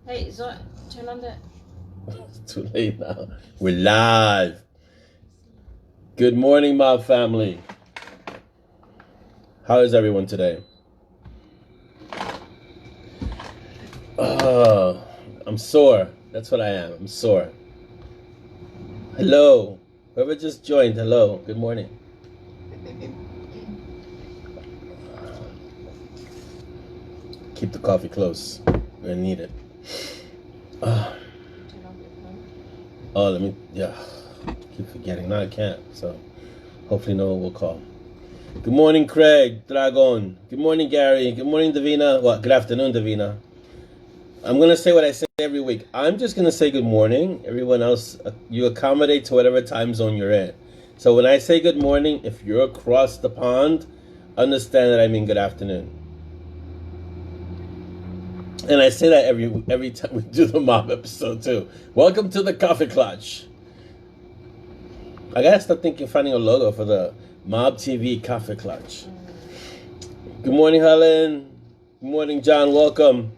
Hey, so turn on the. It's too late now. We're live. Good morning, mob family. How is everyone today? Oh, I'm sore. That's what I am. I'm sore. Hello. Whoever just joined, hello. Good morning. Keep the coffee close. We're gonna need it. Turn off your phone. Oh, let me, yeah. Keep forgetting. No, I can't. So hopefully no one will call. Good morning, Craig, Dragon. Good morning, Gary. Good morning, Davina. Well, good afternoon, Davina. I'm going to say what I say every week. I'm just going to say good morning. Everyone else, you accommodate to whatever time zone you're in. So when I say good morning, if you're across the pond, understand that I mean good afternoon. And I say that every time we do the mob episode too. Welcome to the Coffee Clutch. I gotta start finding a logo for the Mob TV Coffee Clutch. Good morning, Helen. Good morning, John. Welcome.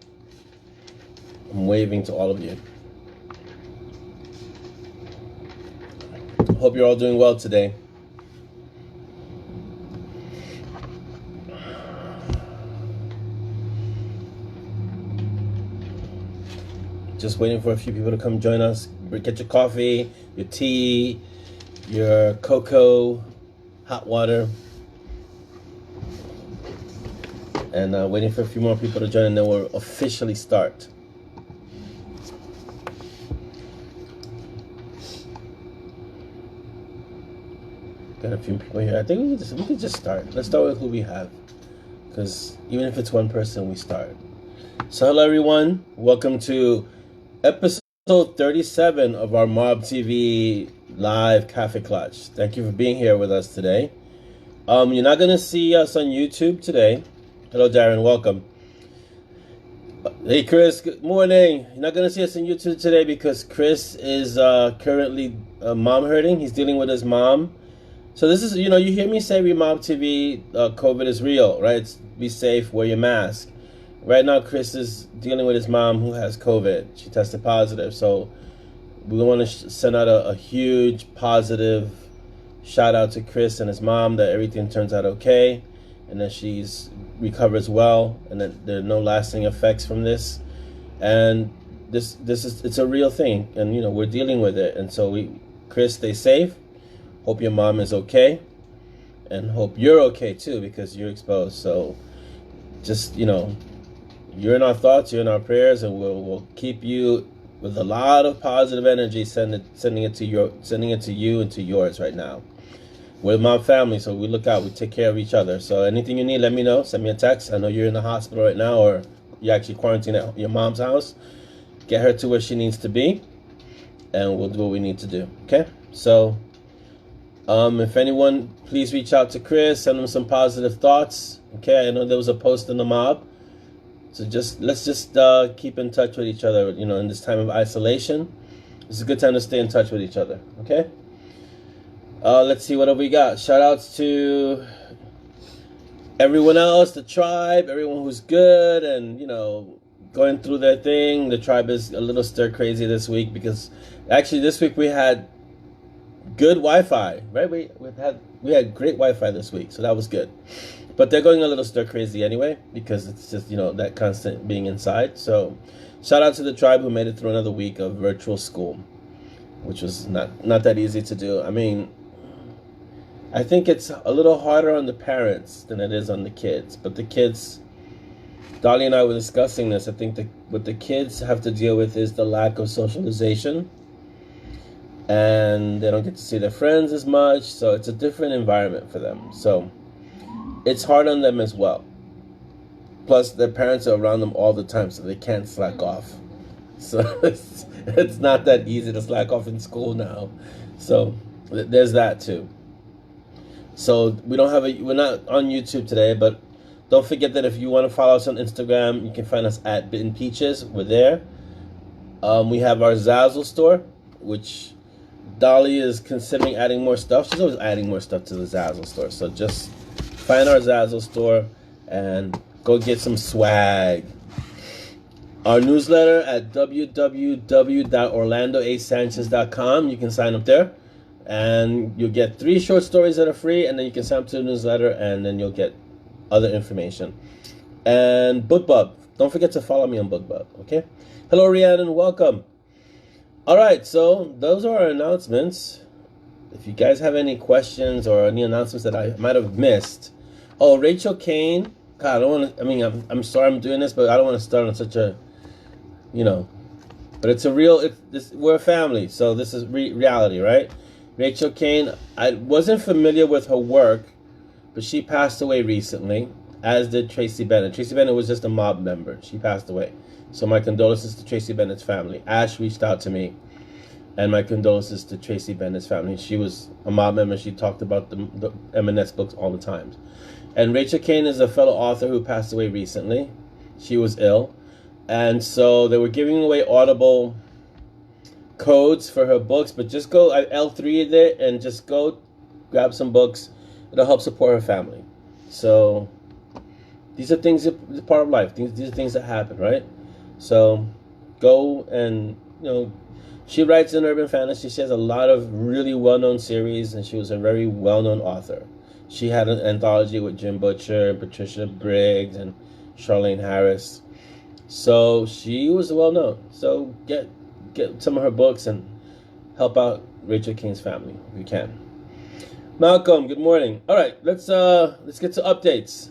I'm waving to all of you. Hope you're all doing well today. Just waiting for a few people to come join us. Get your coffee, your tea, your cocoa, hot water. And waiting for a few more people to join, and then we'll officially start. Got a few people here. I think we can just start. Let's start with who we have, because even if it's one person, we start. So hello everyone, welcome to episode 37 of our Mob TV live Cafe Clutch. Thank you for being here with us today. You're not gonna see us on YouTube today. Hello Darren, welcome. Hey Chris, good morning. You're not gonna see us on YouTube today because Chris is currently mom hurting. He's dealing with his mom. So this is, you hear me say Mob TV, COVID is real, right? Be safe, wear your mask. Right now, Chris is dealing with his mom who has COVID. She tested positive. So we want to send out a huge positive shout out to Chris and his mom that everything turns out okay and that she's recovers well and that there are no lasting effects from this. And it's a real thing. And, we're dealing with it. And so Chris, stay safe. Hope your mom is okay. And hope you're okay too because you're exposed. So just, you're in our thoughts, you're in our prayers, and we'll keep you with a lot of positive energy, sending it to you and to yours right now. We're my family, so we look out, we take care of each other. So anything you need, let me know. Send me a text. I know you're in the hospital right now, or you're actually quarantined at your mom's house. Get her to where she needs to be, and we'll do what we need to do. Okay? So, if anyone, please reach out to Chris, send him some positive thoughts. Okay? I know there was a post in the mob. So let's just keep in touch with each other, in this time of isolation. It's a good time to stay in touch with each other, okay? Let's see what have we got. Shout outs to everyone else, the tribe, everyone who's good and, going through their thing. The tribe is a little stir crazy this week because actually this week we had good Wi-Fi, right? We had great Wi-Fi this week, so that was good. But they're going a little stir crazy anyway because it's just, that constant being inside. So shout out to the tribe who made it through another week of virtual school, which was not that easy to do. I mean, I think it's a little harder on the parents than it is on the kids. But the kids, Dolly and I were discussing this. I think what the kids have to deal with is the lack of socialization. And they don't get to see their friends as much. So it's a different environment for them. So it's hard on them as well. Plus, their parents are around them all the time, so they can't slack off. So it's not that easy to slack off in school now. So there's that too. So we're not on YouTube today, but don't forget that if you want to follow us on Instagram, you can find us at Bitten Peaches. We're there. We have our ZAZZLE store, which Dolly is considering adding more stuff. She's always adding more stuff to the ZAZZLE store. So just find our ZAZZLE store and go get some swag. our newsletter at www.orlandoasanchez.com. You can sign up there, and you'll get 3 short stories that are free, and then you can sign up to the newsletter, and then you'll get other information. And BookBub. Don't forget to follow me on BookBub, okay? Hello, Rhiannon. Welcome. All right, so those are our announcements. If you guys have any questions or any announcements that I might have missed. Oh, Rachel Kane. God, I don't want to, I mean, I'm sorry I'm doing this, but I don't want to start on such a, but it's a real, we're a family, so this is reality, right? Rachel Kane, I wasn't familiar with her work, but she passed away recently, as did Tracy Bennett. Tracy Bennett was just a mob member. She passed away. So my condolences to Tracy Bennett's family. Ash reached out to me, and my condolences to Tracy Bennett's family. She was a mob member. She talked about the M&S books all the time. And Rachel Kane is a fellow author who passed away recently. She was ill. And so they were giving away Audible codes for her books, but just go, I L3'd it, and just go grab some books. It'll help support her family. So these are things that are part of life. These are things that happen, right? So go and, she writes in urban fantasy. She has a lot of really well-known series, and she was a very well-known author. She had an anthology with Jim Butcher and Patricia Briggs and Charlene Harris. So she was well-known. So get some of her books and help out Rachel King's family if you can. Malcolm, good morning. All right, let's get to updates.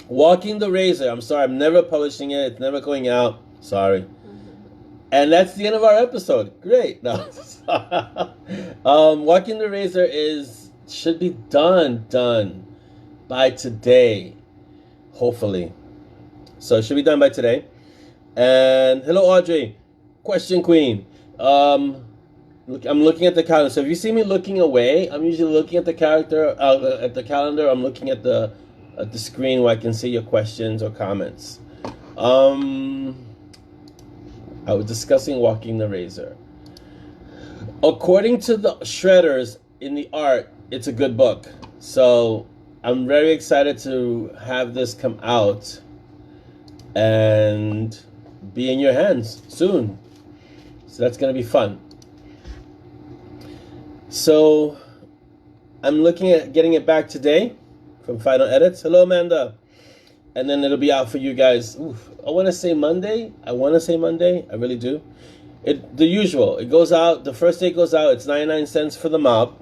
Walking the Razor. I'm sorry, I'm never publishing it. It's never going out. Sorry. And that's the end of our episode. Great. No. Walking the Razor should be done by today, hopefully. So it should be done by today. And hello, Audrey, question queen. I'm looking at the calendar. So if you see me looking away, I'm usually looking at the calendar. I'm looking at the screen where I can see your questions or comments. I was discussing Walking the Razor. According to the shredders in the art, it's a good book. So I'm very excited to have this come out and be in your hands soon. So that's going to be fun. So I'm looking at getting it back today from Final Edits. Hello, Amanda. And then it'll be out for you guys. I want to say Monday. I really do. The usual. It goes out. The first day it goes out, it's 99 cents for the mob.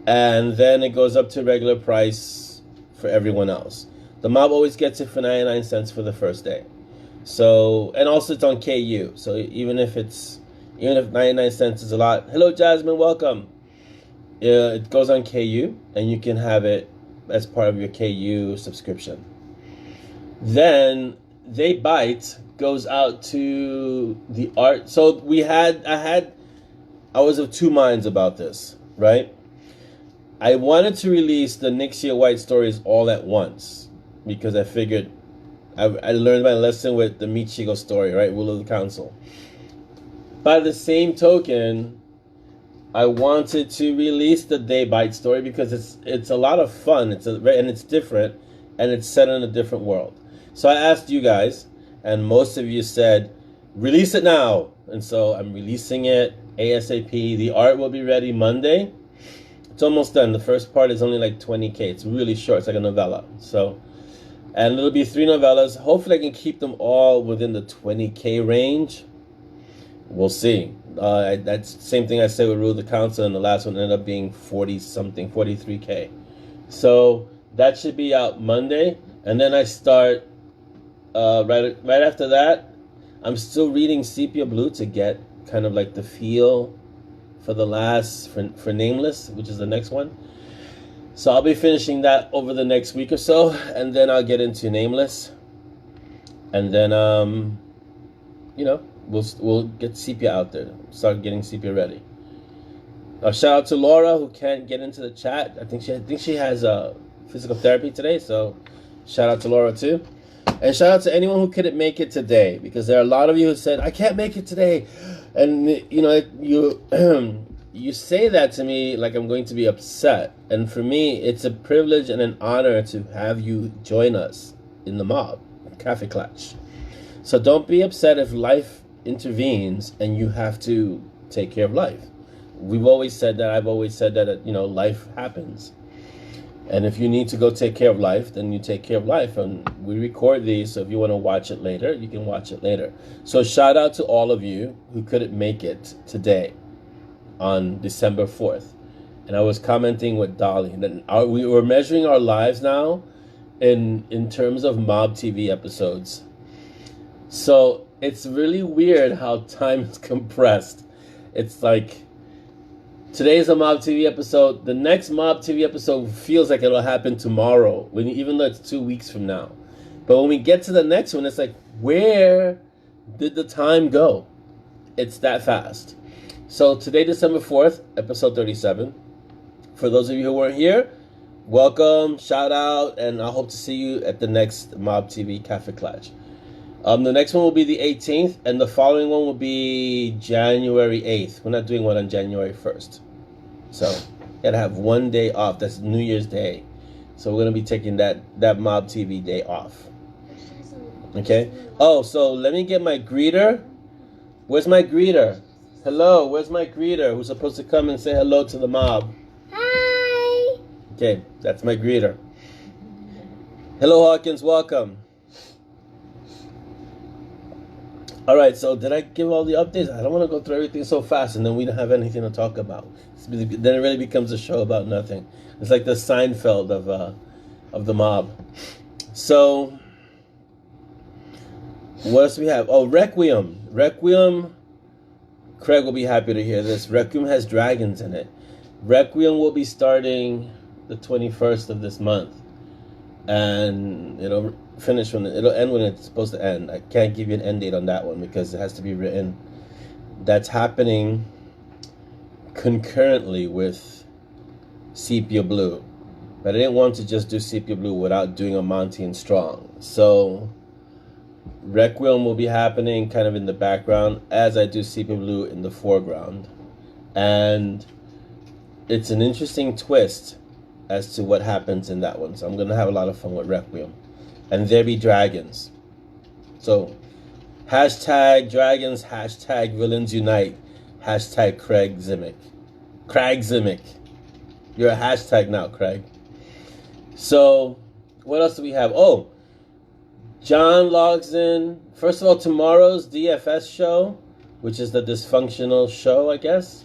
And then it goes up to regular price for everyone else. The mob always gets it for 99 cents for the first day. So, and also it's on KU. So even if 99 cents is a lot. Hello, Jasmine. Welcome. It goes on KU, and you can have it as part of your KU subscription. Then They Bite goes out to the art. So I was of two minds about this, right? I wanted to release the Nixia White stories all at once because I figured I learned my lesson with the Michigo story, right? Rule of the Council. By the same token, I wanted to release the They Bite story because it's a lot of fun. And it's different, and it's set in a different world. So I asked you guys, and most of you said, release it now. And so I'm releasing it ASAP. The art will be ready Monday. It's almost done. The first part is only like 20K. It's really short. It's like a novella. So, and it'll be 3 novellas. Hopefully I can keep them all within the 20K range. We'll see. That's the same thing I said with Rule of the Council, and the last one ended up being 40-something, 43K. So that should be out Monday. And then I start, right after that, I'm still reading Sepia Blue to get kind of like the feel for the last, for Nameless, which is the next one. So I'll be finishing that over the next week or so, and then I'll get into Nameless. And then, we'll get Sepia out there, start getting Sepia ready. Shout out to Laura, who can't get into the chat. I think she has physical therapy today, so shout out to Laura too. And shout out to anyone who couldn't make it today, because there are a lot of you who said, I can't make it today. And, you say that to me like I'm going to be upset. And for me, it's a privilege and an honor to have you join us in the mob, Cafe Clutch. So don't be upset if life intervenes and you have to take care of life. We've always said that. I've always said that, life happens. And if you need to go take care of life, then you take care of life. And we record these, so if you want to watch it later, you can watch it later. So shout out to all of you who couldn't make it today on December 4th. And I was commenting with Dolly that we were measuring our lives now in terms of Mob TV episodes. So it's really weird how time is compressed. It's like today's a Mob TV episode. The next Mob TV episode feels like it'll happen tomorrow, even though it's 2 weeks from now. But when we get to the next one, it's like, where did the time go? It's that fast. So today, December 4th, episode 37. For those of you who weren't here, welcome, shout out, and I hope to see you at the next Mob TV Cafe Clash. The next one will be the 18th, and the following one will be January 8th. We're not doing one on January 1st. So, gotta have one day off. That's New Year's Day. So we're gonna be taking that Mob TV day off. Okay? Oh, so let me get my greeter. Where's my greeter? Hello, where's my greeter who's supposed to come and say hello to the mob? Hi! Okay, that's my greeter. Hello, Hawkins, welcome. All right, so did I give all the updates? I don't want to go through everything so fast and then we don't have anything to talk about. Then it really becomes a show about nothing. It's like the Seinfeld of the mob. So, what else do we have? Oh, Requiem. Requiem, Craig will be happy to hear this. Requiem has dragons in it. Requiem will be starting the 21st of this month. And it'll end when it's supposed to end. I can't give you an end date on that one because it has to be written. That's happening concurrently with Sepia Blue. But I didn't want to just do Sepia Blue without doing a Monty and Strong. So Requiem will be happening kind of in the background as I do Sepia Blue in the foreground. And it's an interesting twist as to what happens in that one. So I'm going to have a lot of fun with Requiem. And there be dragons. So, hashtag dragons, hashtag villains unite, hashtag Craig Zimick. Craig Zimick. You're a hashtag now, Craig. So, what else do we have? Oh, John logs in. First of all, tomorrow's DFS show, which is the dysfunctional show, I guess,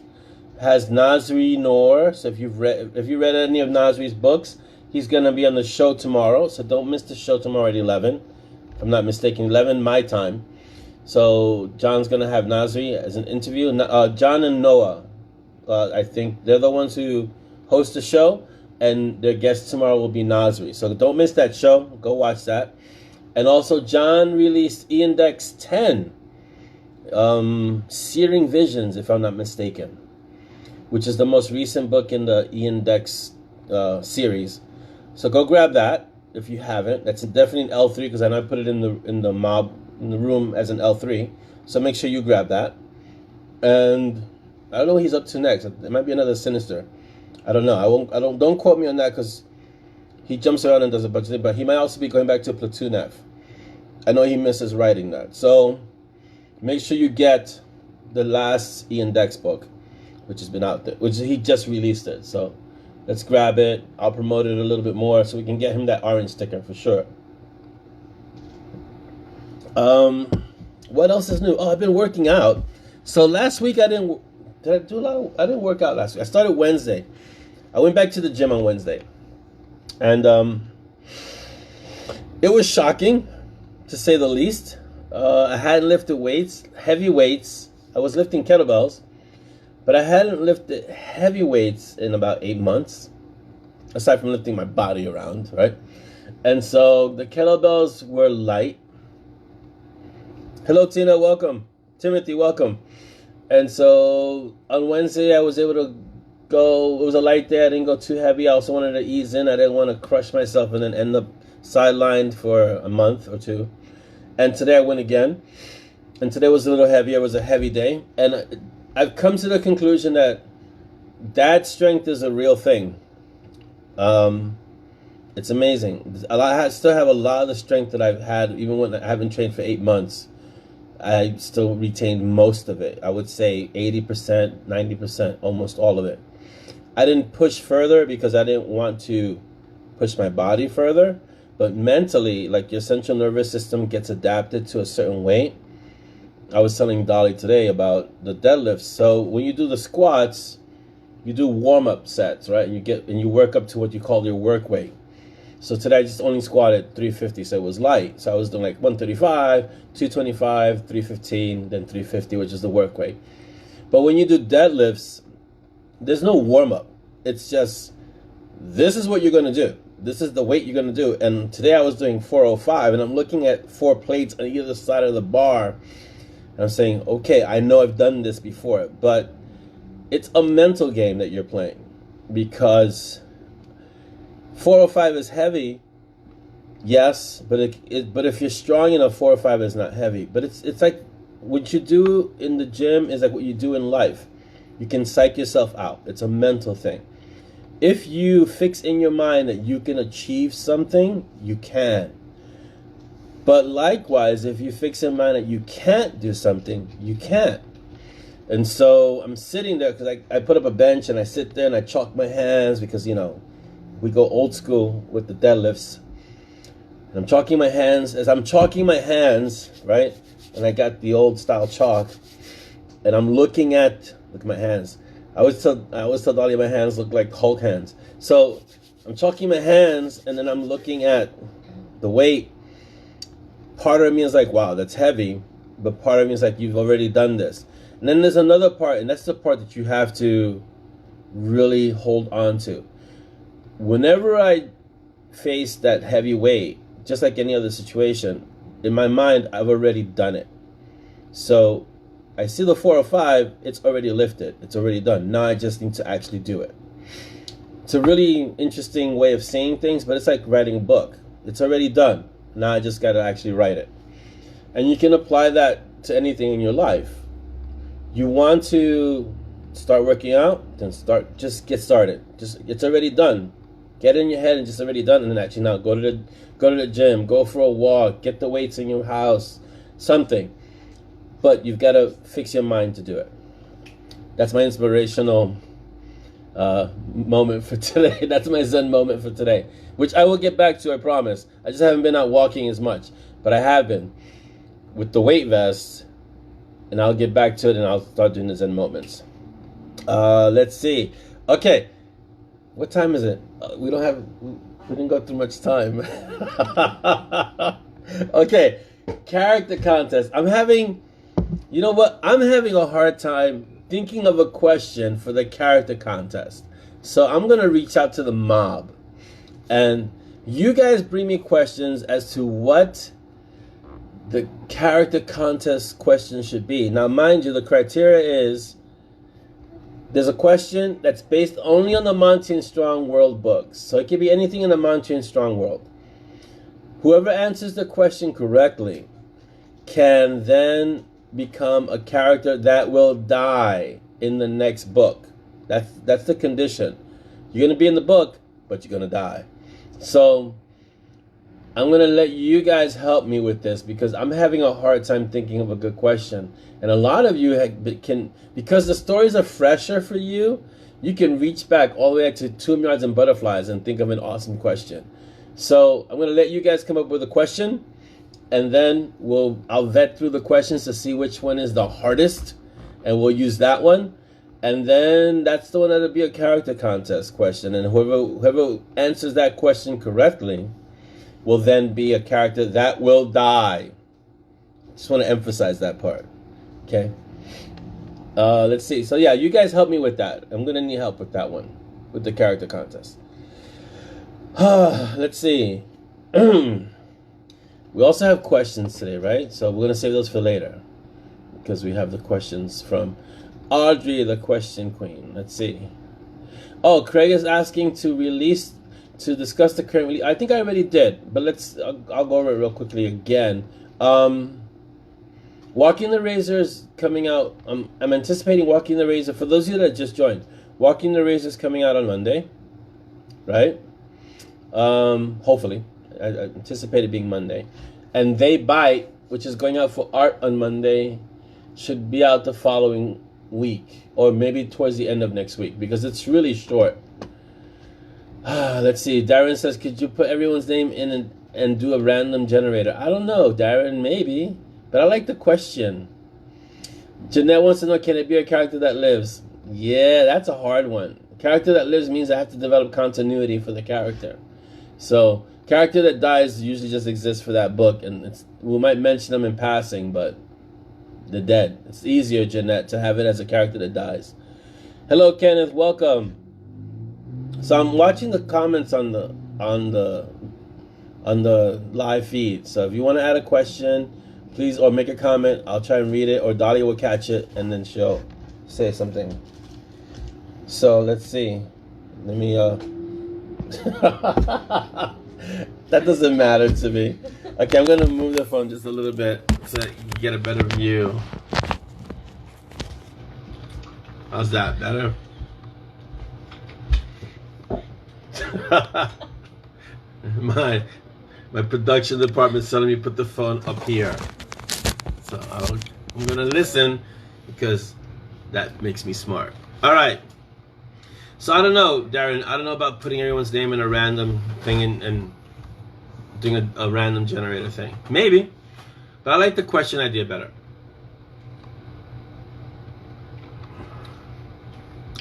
has Nasri Noor. So if you read any of Nasri's books, he's going to be on the show tomorrow. So don't miss the show tomorrow at 11. If I'm not mistaken, 11 my time. So John's going to have Nasri as an interview. John and Noah, I think they're the ones who host the show. And their guest tomorrow will be Nasri. So don't miss that show. Go watch that. And also John released E-Index 10. Searing Visions, if I'm not mistaken, which is the most recent book in the E-Index series. So go grab that if you haven't. That's definitely an L3 because I know I put it in the room as an L3. So make sure you grab that. And I don't know what he's up to next. It might be another Sinister. I don't know. Don't quote me on that because he jumps around and does a bunch of things. But he might also be going back to Platoon F. I know he misses writing that. So make sure you get the last E-Index book, which has been out there, which he just released it. So let's grab it. I'll promote it a little bit more so we can get him that orange sticker for sure. What else is new? Oh, I've been working out. So last week I didn't work out last week. I started Wednesday. I went back to the gym on Wednesday. And it was shocking, to say the least. I hadn't lifted weights, heavy weights. I was lifting kettlebells. But I hadn't lifted heavy weights in about 8 months, aside from lifting my body around, right? And so the kettlebells were light. Hello, Tina, welcome. Timothy, welcome. And so on Wednesday, I was able to go. It was a light day. I didn't go too heavy. I also wanted to ease in. I didn't want to crush myself and then end up sidelined for a month or two. And today I went again. And today was a little heavier. It was a heavy day. And I've come to the conclusion that strength is a real thing. It's amazing. I still have a lot of the strength that I've had, even when I haven't trained for 8 months. I still retained most of it. I would say 80%, 90%, almost all of it. I didn't push further because I didn't want to push my body further. But mentally, like your central nervous system gets adapted to a certain weight. I was telling Dolly today about the deadlifts. So when you do the squats, you do warm-up sets, right? And you work up to what you call your work weight. So today I just only squatted 350, so it was light. So I was doing like 135, 225, 315, then 350, which is the work weight. But when you do deadlifts, there's no warm-up. It's just, this is what you're going to do. This is the weight you're going to do. And today I was doing 405, and I'm looking at 4 plates on either side of the bar. And I'm saying, okay, I know I've done this before, but it's a mental game that you're playing, because 405 is heavy, yes, but if you're strong enough, 405 is not heavy. But it's like what you do in the gym is like what you do in life. You can psych yourself out. It's a mental thing. If you fix in your mind that you can achieve something, you can. But likewise, if you fix in mind that you can't do something, you can't. And so I'm sitting there because I put up a bench and I sit there and I chalk my hands because, you know, we go old school with the deadlifts. And I'm chalking my hands. As I'm chalking my hands, right? And I got the old style chalk. And I'm look at my hands. I always tell Dolly my hands look like Hulk hands. So I'm chalking my hands and then I'm looking at the weight. Part of me is like, wow, that's heavy. But part of me is like, you've already done this. And then there's another part, and that's the part that you have to really hold on to. Whenever I face that heavy weight, just like any other situation, in my mind, I've already done it. So I see the 405, it's already lifted. It's already done. Now I just need to actually do it. It's a really interesting way of saying things, but it's like writing a book. It's already done. Now I just got to actually write it. And you can apply that to anything in your life. You want to start working out, then just get started. It's already done. Get in your head and just already done, and then actually now go to the gym, go for a walk, get the weights in your house, something. But you've got to fix your mind to do it. That's my inspirational moment for today. That's my Zen moment for today, which I will get back to, I promise. I just haven't been out walking as much, but I have been with the weight vest, and I'll get back to it and I'll start doing the Zen moments. Let's see. Okay. What time is it? We didn't go through much time. Okay. Character contest. You know what? I'm having a hard time thinking of a question for the character contest. So I'm going to reach out to the mob. And you guys bring me questions as to what the character contest question should be. Now, mind you, the criteria is there's a question that's based only on the Monty and Strong World books. So it could be anything in the Monty and Strong World. Whoever answers the question correctly can then become a character that will die in the next book. That's the condition. You're going to be in the book, but you're going to die. So I'm going to let you guys help me with this because I'm having a hard time thinking of a good question. And a lot of you can, because the stories are fresher for you, you can reach back all the way to 2 Yards and Butterflies and think of an awesome question. So I'm going to let you guys come up with a question, and then I'll vet through the questions to see which one is the hardest, and we'll use that one. And then that's the one that'll be a character contest question. And whoever answers that question correctly will then be a character that will die. Just want to emphasize that part. Okay. Let's see. So yeah, you guys help me with that. I'm going to need help with that one, with the character contest. Let's see. We also have questions today, right? So we're going to save those for later because we have the questions from Audrey, the question queen. Let's see. Oh, Craig is asking to discuss the current release. I think I already did, but I'll go over it real quickly again. Walking the Razor is coming out. I'm anticipating Walking the Razor. For those of you that just joined, Walking the Razor is coming out on Monday, right? Hopefully. I anticipate it being Monday. And They Bite, which is going out for art on Monday, should be out the following week, or maybe towards the end of next week, because it's really short. Let's see. Darren says, could you put everyone's name in and do a random generator? I don't know, Darren, maybe. But I like the question. Jeanette wants to know, can it be a character that lives? Yeah, that's a hard one. Character that lives means I have to develop continuity for the character. So, character that dies usually just exists for that book, and we might mention them in passing, but they're dead. It's easier, Jeanette, to have it as a character that dies. Hello, Kenneth. Welcome. So I'm watching the comments on the live feed. So if you want to add a question, please, or make a comment, I'll try and read it, or Dolly will catch it and then she'll say something. So let's see. Let me that doesn't matter to me. Okay, I'm gonna move the phone just a little bit so that you get a better view. How's that? Better? my production department's telling me put the phone up here. So I'm gonna listen because that makes me smart. All right. So I don't know, Darren. I don't know about putting everyone's name in a random thing and doing a random generator thing. Maybe, but I like the question idea better.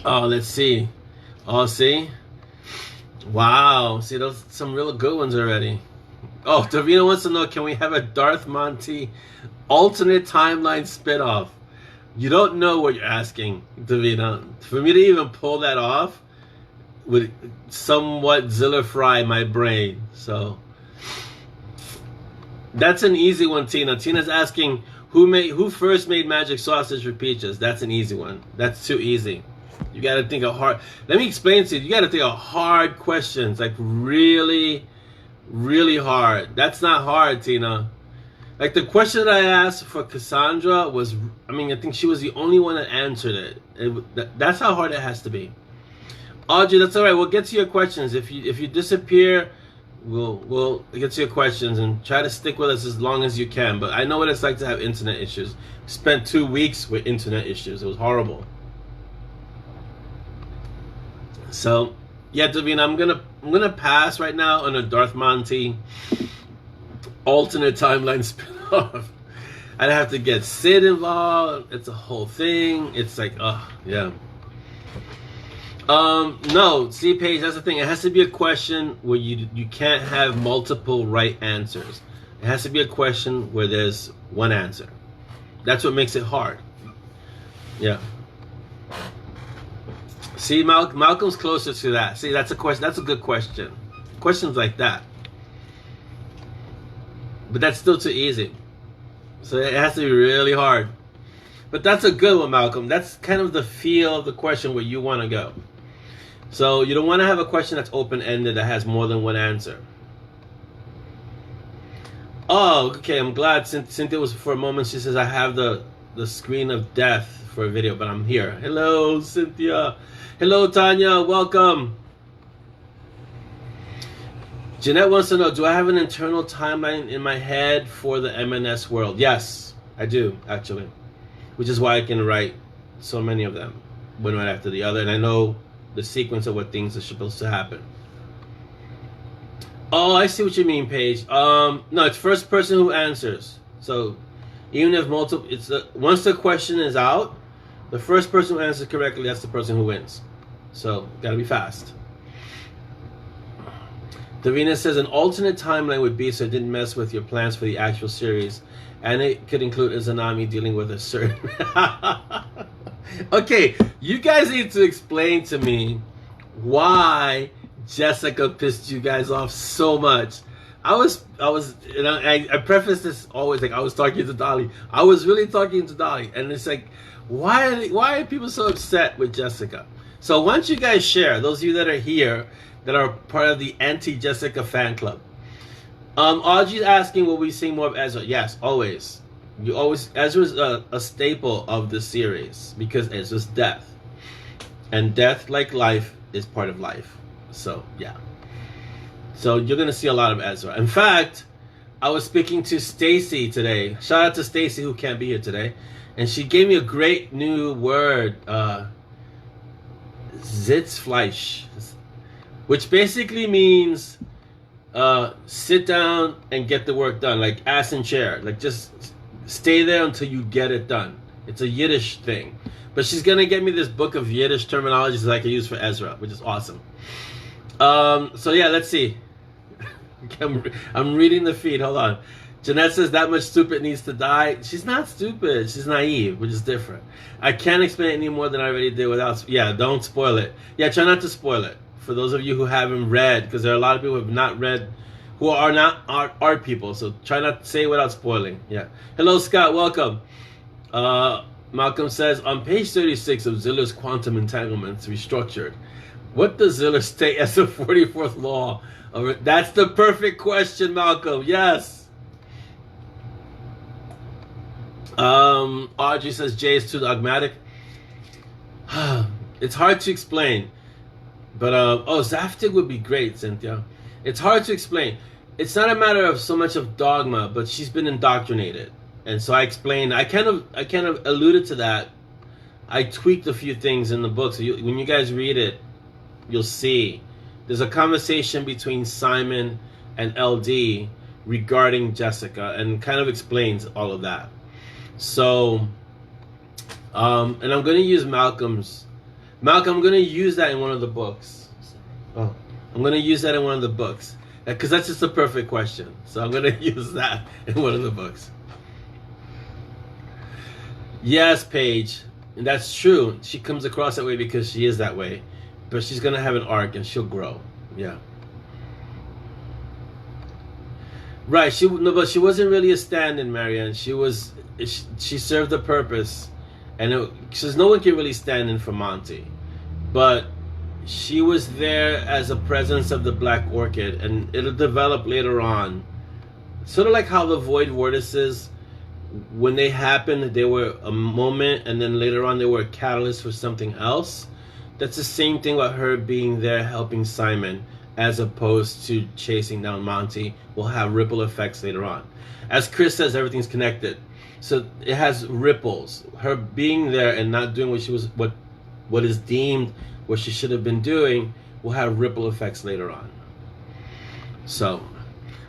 Oh, let's see. Oh, see. Wow. See, those some real good ones already. Oh, Davina wants to know, can we have a Darth Monty alternate timeline spinoff? You don't know what you're asking, Davina. For me to even pull that off would somewhat zilla-fry my brain. So that's an easy one, Tina. Tina's asking who first made magic sausage for peaches. That's an easy one. That's too easy. You got to think of hard. Let me explain to you. You got to think of hard questions, like really, really hard. That's not hard, Tina. Like the question that I asked for Cassandra was, I mean, I think she was the only one that answered it. That's how hard it has to be. Audrey, that's all right. We'll get to your questions. If you disappear, we'll get to your questions and try to stick with us as long as you can. But I know what it's like to have internet issues. Spent 2 weeks with internet issues. It was horrible. So yeah, Davina, I'm gonna pass right now on a Darth Monty alternate timeline spin-off. I'd have to get Sid involved. It's a whole thing. It's like, yeah. No, see, Paige, that's the thing. It has to be a question where you can't have multiple right answers. It has to be a question where there's one answer. That's what makes it hard. Yeah. See, Malcolm's closer to that. See, that's a question. That's a good question. Questions like that. But that's still too easy. So it has to be really hard. But that's a good one, Malcolm. That's kind of the feel of the question where you want to go. So you don't want to have a question that's open-ended that has more than one answer. Oh, okay. I'm glad Cynthia was for a moment. She says, I have the screen of death for a video, but I'm here. Hello, Cynthia. Hello, Tanya. Welcome. Jeanette wants to know, do I have an internal timeline in my head for the MNS world? Yes, I do, actually. Which is why I can write so many of them, one right after the other. And I know the sequence of what things are supposed to happen. Oh, I see what you mean, Paige. No, it's first person who answers. So even if multiple, once the question is out, the first person who answers correctly, that's the person who wins. So gotta be fast. Davina says an alternate timeline would be so it didn't mess with your plans for the actual series, and it could include Izanami dealing with a certain. Okay, you guys need to explain to me why Jessica pissed you guys off so much. I was, you know, I preface this always like I was talking to Dolly. I was really talking to Dolly, and it's like, why are people so upset with Jessica? So why don't you guys share, those of you that are here, that are part of the anti-Jessica fan club. Audrey's asking, will we see more of Ezra? Yes, always. Ezra's a staple of the series because Ezra's death. And death, like life, is part of life. So, yeah. So you're gonna see a lot of Ezra. In fact, I was speaking to Stacy today. Shout out to Stacy who can't be here today, and she gave me a great new word, Sitzfleisch, which basically means sit down and get the work done, like ass in chair, like just stay there until you get it done. It's a Yiddish thing, but she's gonna get me this book of Yiddish terminologies that I can use for Ezra, which is awesome. So yeah, let's see. I'm reading the feed. Hold on. Jeanette says that much stupid needs to die. She's not stupid. She's naive, which is different. I can't explain it any more than I already did without. Yeah, don't spoil it. Yeah, try not to spoil it. For those of you who haven't read, because there are a lot of people who have not read, who are not art people. So try not to say it without spoiling. Yeah. Hello, Scott. Welcome. Malcolm says on page 36 of Ziller's Quantum Entanglements Restructured, what does Ziller state as the 44th law? That's the perfect question, Malcolm. Yes. Audrey says Jay is too dogmatic. It's hard to explain. But, Zaftig would be great, Cynthia. It's hard to explain. It's not a matter of so much of dogma, but she's been indoctrinated. And so I explained, I kind of alluded to that. I tweaked a few things in the book. So when you guys read it, you'll see. There's a conversation between Simon and LD regarding Jessica and kind of explains all of that. So, and I'm going to use Malcolm, I'm going to use that in one of the books. Oh, I'm going to use that in one of the books. Because that's just a perfect question. So I'm going to use that in one of the books. Yes, Paige. And that's true. She comes across that way because she is that way. But she's going to have an arc and she'll grow. Yeah. Right. But she wasn't really a stand-in, Marianne. She served a purpose. And because no one can really stand in for Monty. But she was there as a presence of the Black Orchid. And it'll develop later on. Sort of like how the Void Vortices, when they happened, they were a moment. And then later on, they were a catalyst for something else. That's the same thing with her being there helping Simon as opposed to chasing down Monty will have ripple effects later on. As Chris says, everything's connected. So it has ripples. Her being there and not doing what is deemed what she should have been doing will have ripple effects later on. So,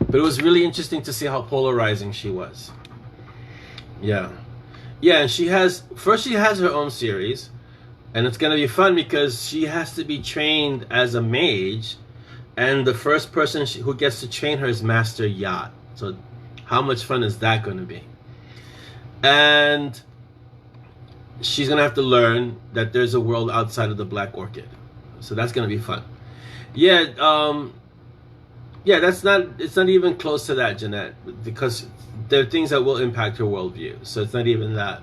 but it was really interesting to see how polarizing she was. Yeah. Yeah, and she has her own series. And it's going to be fun because she has to be trained as a mage. And the first person who gets to train her is Master Yacht. So how much fun is that going to be? And she's going to have to learn that there's a world outside of the Black Orchid. So that's going to be fun. Yeah, it's not even close to that, Jeanette. Because there are things that will impact her worldview. So it's not even that.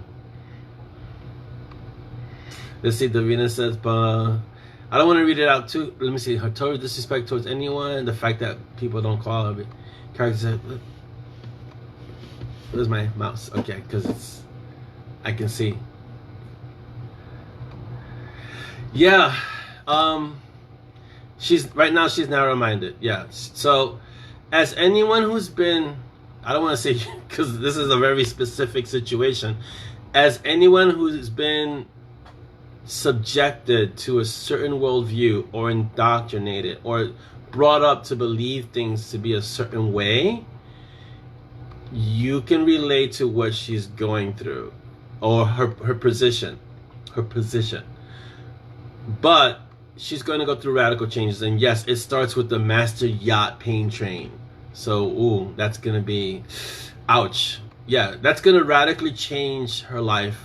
Let's see, Davina says, I don't want to read it out too. Let me see. Her total disrespect towards anyone. The fact that people don't call her characters. Where's my mouse? Okay, because I can see. Yeah. She's narrow-minded. Yeah. So, as anyone who's been, I don't want to say, because this is a very specific situation. As anyone who's been subjected to a certain worldview or indoctrinated or brought up to believe things to be a certain way, you can relate to what she's going through or her position. But she's going to go through radical changes. And yes, it starts with the Master Yacht pain train. So, that's going to be, ouch. Yeah, that's going to radically change her life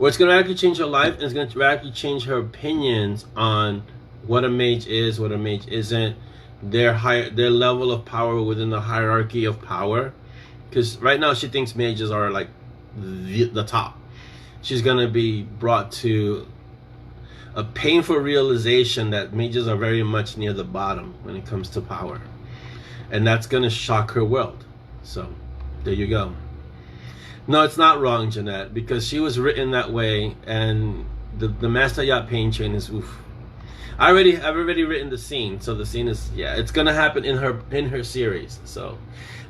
it's going to radically change her life, and it's going to radically change her opinions on what a mage is, what a mage isn't, their level of power within the hierarchy of power. Because right now she thinks mages are like the top. She's going to be brought to a painful realization that mages are very much near the bottom when it comes to power. And that's going to shock her world. So, there you go. No, it's not wrong, Jeanette, because she was written that way, and the Master Yacht pain train is oof. I've already written the scene, so the scene is it's gonna happen in her series. So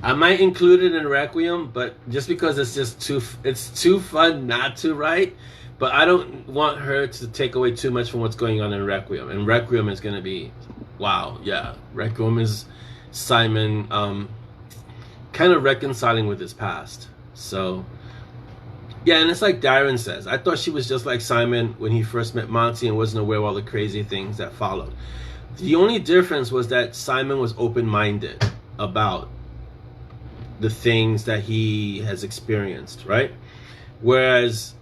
I might include it in Requiem, but just because it's too fun not to write. But I don't want her to take away too much from what's going on in Requiem. And Requiem is gonna be, wow, yeah. Requiem is Simon kind of reconciling with his past. So yeah, and it's like Darren says, I thought she was just like Simon when he first met Monty and wasn't aware of all the crazy things that followed. The only difference was that Simon was open-minded about the things that he has experienced, right? Whereas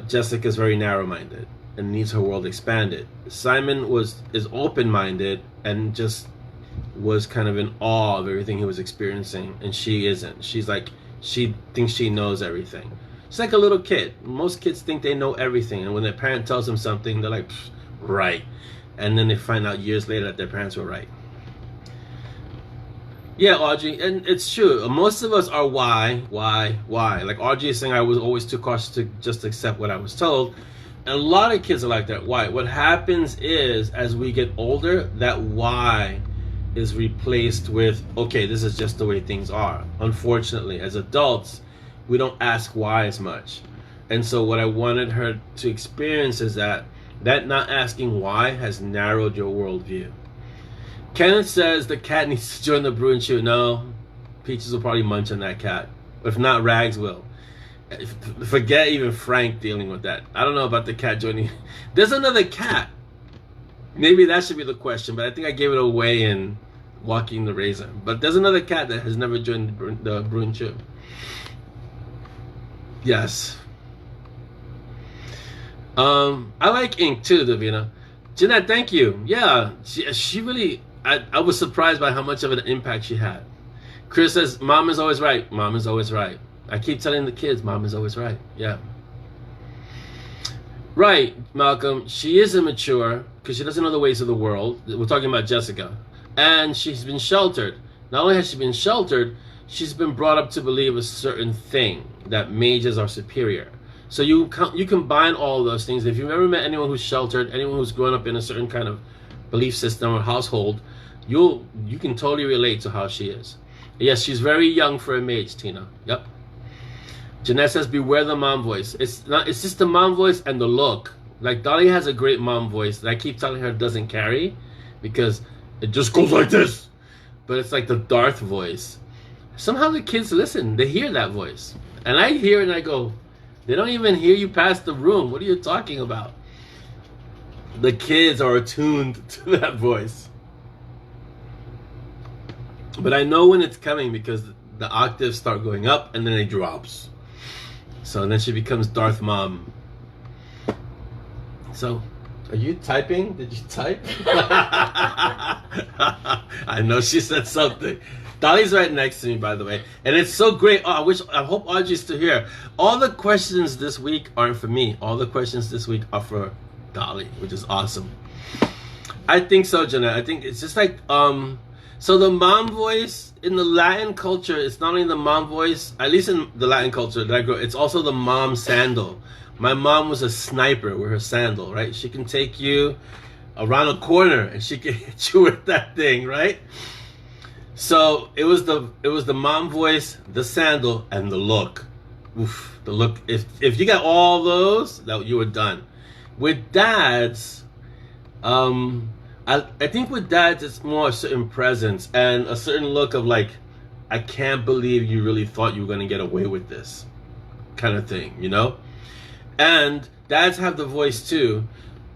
Jessica's very narrow-minded and needs her world expanded. Simon is open-minded and just was kind of in awe of everything he was experiencing, and she isn't. She's like, she thinks she knows everything. It's like a little kid. Most kids think they know everything, and when their parent tells them something, they're like, right. And then they find out years later that their parents were right. Yeah, Audrey, and it's true. Most of us are why. Like Audrey is saying, I was always too cautious to just accept what I was told. And a lot of kids are like that. Why? What happens is, as we get older, that why is replaced with, okay, this is just the way things are. Unfortunately, as adults, we don't ask why as much. And so what I wanted her to experience is that not asking why has narrowed your worldview. Kenneth says the cat needs to join the brew and chew. No, Peaches will probably munch on that cat. If not, Rags will. Forget even Frank dealing with that. I don't know about the cat joining. There's another cat. Maybe that should be the question, but I think I gave it away in Walking the Razor. But there's another cat that has never joined the brew and chew. Yes. I like ink too, Davina. Jeanette, thank you. Yeah, she really, I was surprised by how much of an impact she had. Chris says, Mom is always right. Mom is always right. I keep telling the kids, Mom is always right. Yeah. Right, Malcolm. She is immature because she doesn't know the ways of the world. We're talking about Jessica. And she's been sheltered. Not only has she been sheltered, she's been brought up to believe a certain thing, that mages are superior. So you combine all of those things. If you've ever met anyone who's sheltered, anyone who's grown up in a certain kind of belief system or household, you can totally relate to how she is. Yes, she's very young for a mage, Tina. Yep. Jeanette says, beware the mom voice. It's just the mom voice and the look. Like, Dolly has a great mom voice that I keep telling her doesn't carry because it just goes like this. But it's like the Darth voice. Somehow the kids listen. They hear that voice. And I hear it and I go, they don't even hear you past the room. What are you talking about? The kids are attuned to that voice. But I know when it's coming because the octaves start going up and then it drops. So then she becomes Darth Mom. So, are you typing? Did you type? I know she said something. Dolly's right next to me, by the way. And it's so great. Oh, I hope Audrey's still here. All the questions this week aren't for me. All the questions this week are for Dolly, which is awesome. I think so, Jeanette. I think it's just like, so the mom voice in the Latin culture, it's not only the mom voice, at least in the Latin culture that I grew up, it's also the mom sandal. My mom was a sniper with her sandal, right? She can take you around a corner and she can hit you with that thing, right? So it was the mom voice, the sandal, and the look. Oof, the look. If you got all those, that you were done. With dads, I think with dads it's more a certain presence and a certain look of like, I can't believe you really thought you were gonna get away with this, kind of thing, you know. And dads have the voice too.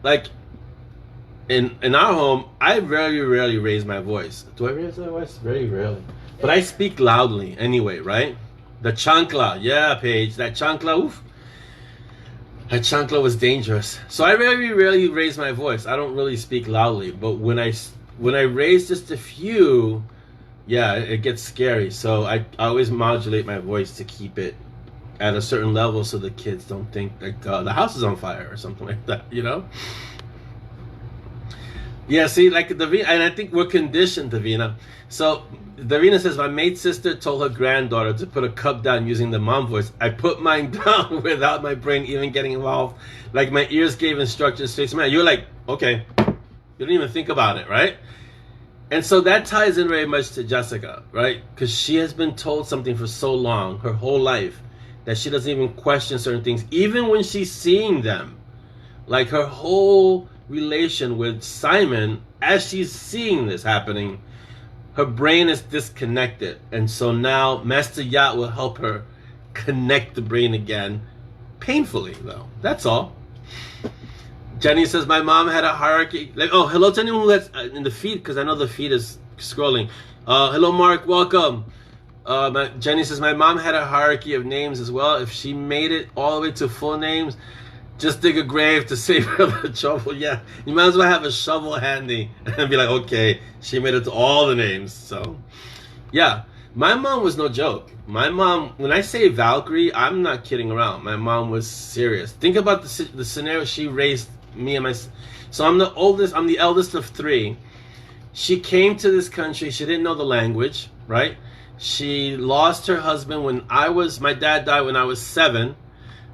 Like in our home, I very rarely raise my voice. Do I raise my voice? Very rarely. But I speak loudly anyway, right? The chancla, yeah, Paige, that chancla, oof. That chancla was dangerous. So I very rarely raise my voice. I don't really speak loudly. But when I raise just a few, yeah, it gets scary. So I always modulate my voice to keep it at a certain level so the kids don't think like the house is on fire or something like that, you know? Yeah, see, like Davina, and I think we're conditioned, Davina. So Davina says, my maid sister told her granddaughter to put a cup down using the mom voice. I put mine down without my brain even getting involved. Like my ears gave instructions straight to me. You're like, okay, You don't even think about it, right? And so that ties in very much to Jessica, right? Because she has been told something for so long, her whole life, that she doesn't even question certain things, even when she's seeing them. Like her whole relation with Simon, as she's seeing this happening, her brain is disconnected. And so now Master Yacht will help her connect the brain again, painfully though. That's all. Jenny says, my mom had a hierarchy. Like, oh, hello to anyone who has in the feed, because I know the feed is scrolling. Hello, Mark. Welcome. Jenny says, my mom had a hierarchy of names as well. If she made it all the way to full names, just dig a grave to save her the trouble. Yeah, you might as well have a shovel handy and be like, okay, she made it to all the names. So, yeah, my mom was no joke. My mom, when I say Valkyrie, I'm not kidding around. My mom was serious. Think about the scenario she raised me and my. So I'm the oldest. I'm the eldest of three. She came to this country. She didn't know the language, right? She lost her husband when my dad died when I was 7.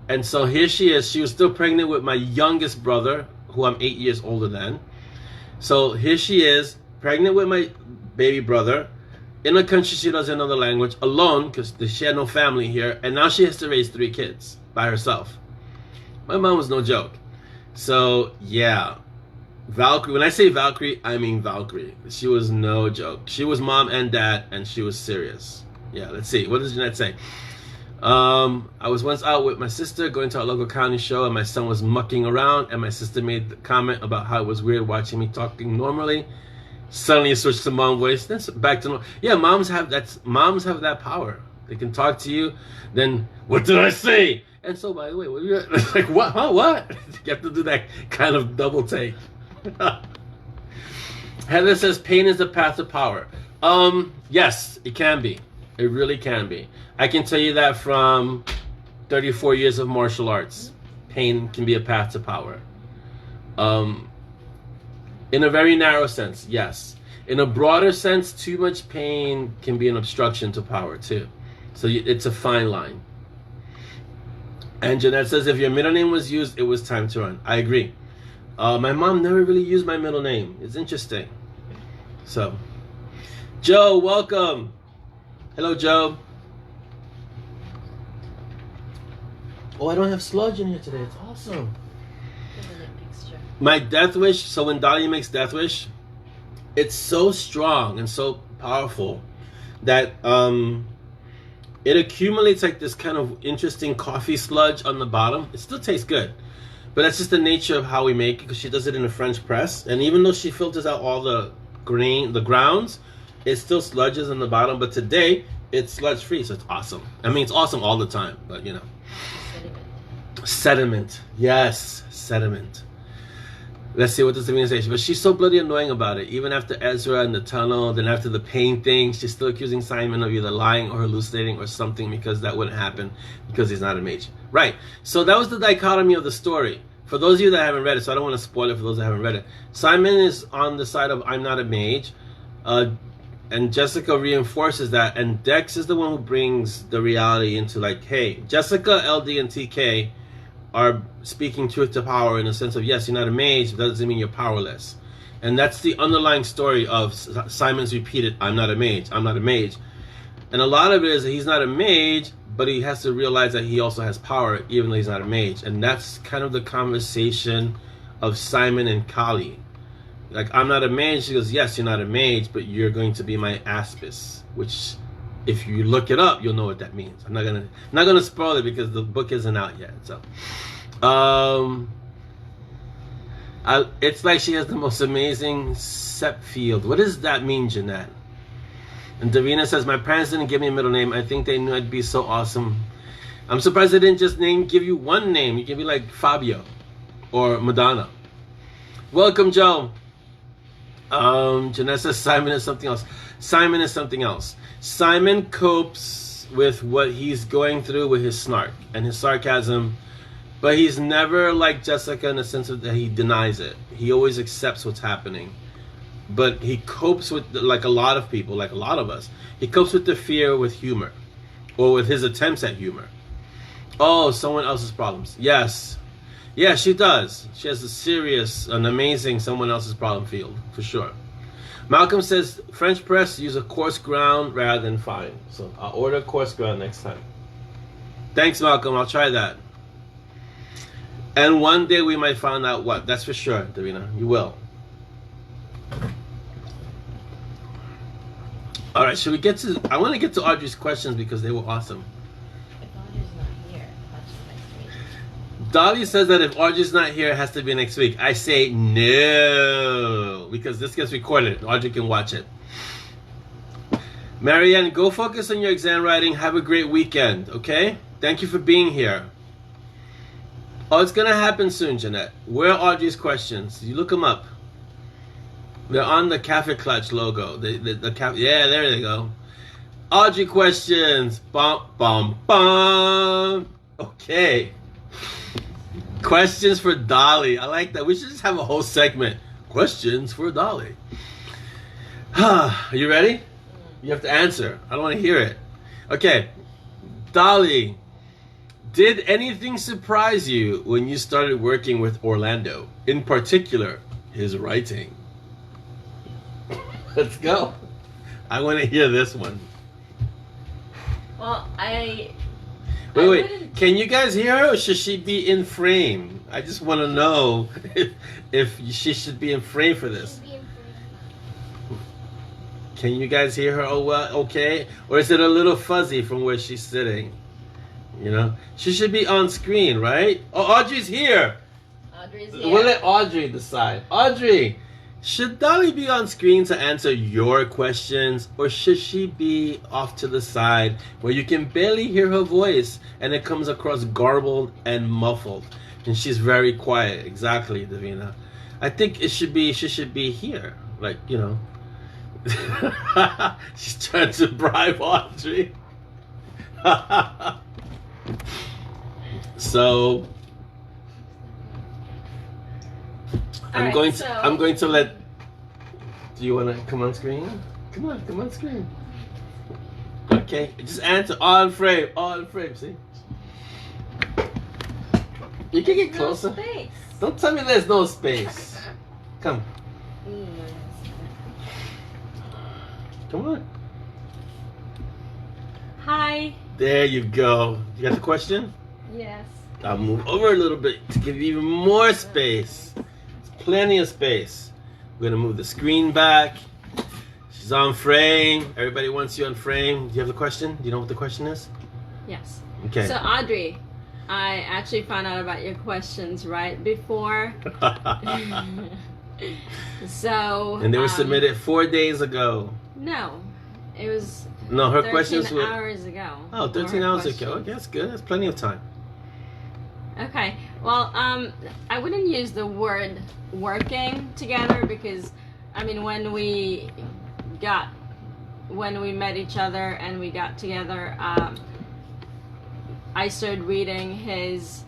And so here she is. She was still pregnant with my youngest brother, who I'm 8 years older than. So here she is, pregnant with my baby brother, in a country she doesn't know the language, alone, because she had no family here. And now she has to raise 3 kids by herself. My mom was no joke. So, yeah. Valkyrie, when I say Valkyrie, I mean Valkyrie. She was no joke. She was mom and dad, and she was serious. Yeah, let's see. What does Jeanette say? I was once out with my sister going to a local county show, and my son was mucking around, and my sister made the comment about how it was weird watching me talking normally. Suddenly it switched to mom voice. Then back to normal. Yeah, moms have that power. They can talk to you. Then, what did I say? And so, by the way, what you like? What? Huh? What? You have to do that kind of double take. Heather says pain is the path to power. Yes, it can be. It really can be. I can tell you that from 34 years of martial arts. Pain can be a path to power. In a very narrow sense, yes. In a broader sense, too much pain can be an obstruction to power too. So it's a fine line. And Jeanette says, if your middle name was used, it was time to run. I agree. My mom never really used my middle name. It's interesting. So, Joe, welcome. Hello, Joe. Oh, I don't have sludge in here today. It's awesome. My death wish, so when Dahlia makes death wish, it's so strong and so powerful that it accumulates like this kind of interesting coffee sludge on the bottom. It still tastes good, but that's just the nature of how we make it, because she does it in a French press. And even though she filters out all the grounds, it still sludges on the bottom. But today, it's sludge free, so it's awesome. I mean, it's awesome all the time, but you know. Sediment. Yes, sediment. Let's see what the Savina says. But she's so bloody annoying about it. Even after Ezra and the tunnel, then after the pain thing, she's still accusing Simon of either lying or hallucinating or something, because that wouldn't happen because he's not a mage. Right. So that was the dichotomy of the story. For those of you that haven't read it, so I don't want to spoil it for those that haven't read it. Simon is on the side of I'm not a mage. And Jessica reinforces that. And Dex is the one who brings the reality into like, hey, Jessica, LD, and TK are speaking truth to power in a sense of, yes, you're not a mage, but that doesn't mean you're powerless. And that's the underlying story of Simon's repeated, I'm not a mage, I'm not a mage. And a lot of it is that he's not a mage, but he has to realize that he also has power, even though he's not a mage. And that's kind of the conversation of Simon and Kali. Like, I'm not a mage. She goes, yes, you're not a mage, but you're going to be my aspis, which, if you look it up, you'll know what that means. I'm not gonna spoil it because the book isn't out yet. So, it's like she has the most amazing sept field. What does that mean, Jeanette? And Davina says, my parents didn't give me a middle name. I think they knew I'd be so awesome. I'm surprised they didn't just give you one name. You can be like Fabio or Madonna. Welcome, Joe. Jeanette says Simon is something else. Simon is something else. Simon copes with what he's going through with his snark and his sarcasm, but he's never like Jessica in the sense of that he denies it. He always accepts what's happening. But he copes with, like a lot of people, like a lot of us, he copes with the fear with humor, or with his attempts at humor. Oh, someone else's problems. Yes. Yeah, she does. She has a serious, an amazing someone else's problem field, for sure. Malcolm says, French press, use a coarse ground rather than fine. So I'll order coarse ground next time. Thanks, Malcolm. I'll try that. And one day we might find out what. That's for sure, Davina. You will. All right, should we get to... I want to get to Audrey's questions because they were awesome. If Audrey's not here, that's next week. Dolly says that if Audrey's not here, it has to be next week. I say no, because this gets recorded. Audrey can watch it. Marianne, go focus on your exam writing. Have a great weekend, okay? Thank you for being here. Oh, it's going to happen soon, Jeanette. Where are Audrey's questions? You look them up. They're on the Cafe Clutch logo. Yeah, there they go. Audrey questions. Bum, bum, bum. Okay. Questions for Dolly. I like that. We should just have a whole segment. Questions for Dolly. Are you ready? You have to answer. I don't want to hear it. Okay. Dolly, did anything surprise you when you started working with Orlando? In particular, his writing. Let's go. I want to hear this one. Well, Wait. Can you guys hear her, or should she be in frame? I just want to know if she should be in frame for this. Can you guys hear her? Oh, well, okay. Or is it a little fuzzy from where she's sitting? You know, she should be on screen, right? Oh, Audrey's here. Audrey's here. We'll let Audrey decide. Audrey, should Dolly be on screen to answer your questions, or should she be off to the side where you can barely hear her voice and it comes across garbled and muffled and she's very quiet? Exactly, Davina. I think she should be here, like, you know. She's trying to bribe Audrey. So I'm going to let. Do you want to come on screen? Come on screen. Okay, just answer on frame, see? You can get closer. No space. Don't tell me there's no space. Come. Come on. Hi. There you go. You got the question? Yes. I'll move over a little bit to give you even more space. Plenty of space. We're gonna move the screen back. She's on frame. Everybody wants you on frame. Do you have the question? Do you know what the question is? Yes. Okay. So Audrey, I actually found out about your questions right before. So. And they were submitted 4 days ago. No, it was. No, her 13 questions were. hours ago. Oh, 13 hours ago. Okay, that's good. That's plenty of time. Okay. Well, I wouldn't use the word working together because, I mean, when we met each other and we got together, I started reading his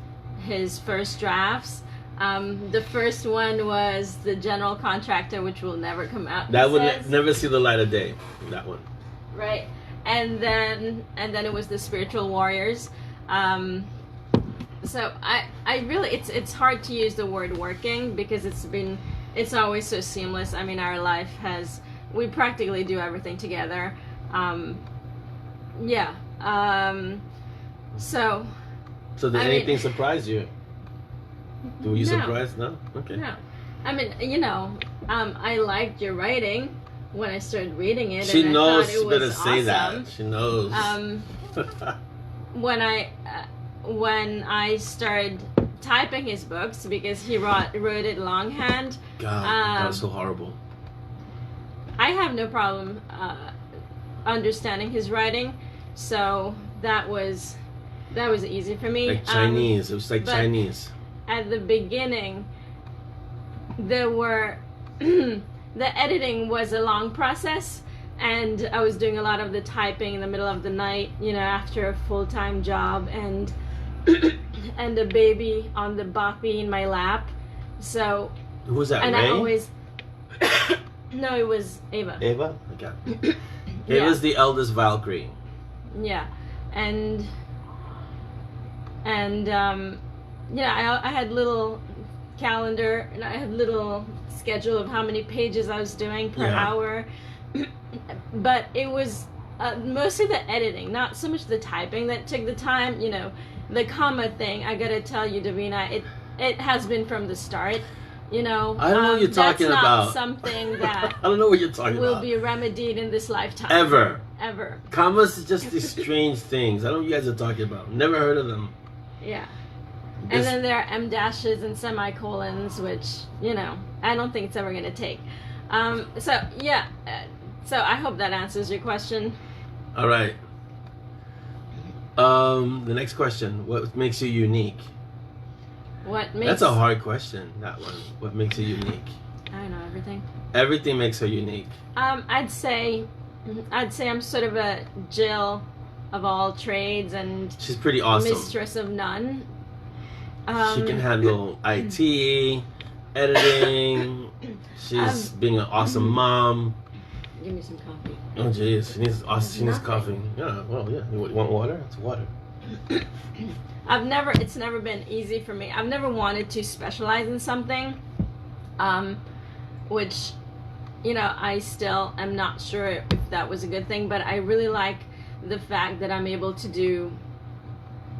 first drafts. The first one was The General Contractor, which will never come out. That would never see the light of day. That one. Right. And then it was The Spiritual Warriors. So I really, it's hard to use the word working because it's always so seamless. I mean, our life we practically do everything together. Yeah. So did anything surprise you? Were you surprised? No? Okay. No. I mean, you know, I liked your writing when I started reading it. She and knows I thought it better was say awesome. that. She knows. When I started typing his books, because he wrote it longhand. God, that was so horrible. I have no problem understanding his writing, so that was easy for me. Like Chinese. It was like Chinese. At the beginning, there were the editing was a long process, and I was doing a lot of the typing in the middle of the night, you know, after a full-time job and and a baby on the boppy in my lap. So who was that? And Ray? I always no, it was Ava. Ava? Okay. Ava's the eldest Valkyrie. Yeah. And I had little calendar, and I had little schedule of how many pages I was doing per hour. But it was mostly the editing, not so much the typing that took the time. The comma thing, I gotta tell you, Davina, it has been from the start. I don't know what you're talking that's about. not something that I don't know what you're talking will about. be remedied in this lifetime. Ever. Commas is just these strange things. I don't know what you guys are talking about. Never heard of them. Yeah. And then there are M dashes and semicolons, which, I don't think it's ever going to take. So I hope that answers your question. All right. The next question. What makes you unique? That's a hard question, that one. What makes you unique? I don't know, everything. Everything makes her unique. I'd say I'm sort of a Jill of all trades, and she's pretty awesome. Mistress of none. She can handle IT, editing. She's being an awesome mom. Give me some coffee. Oh jeez, she needs coffee. Yeah, well, yeah. You want water? It's water. It's never been easy for me. I've never wanted to specialize in something, which, I still am not sure if that was a good thing, but I really like the fact that I'm able to do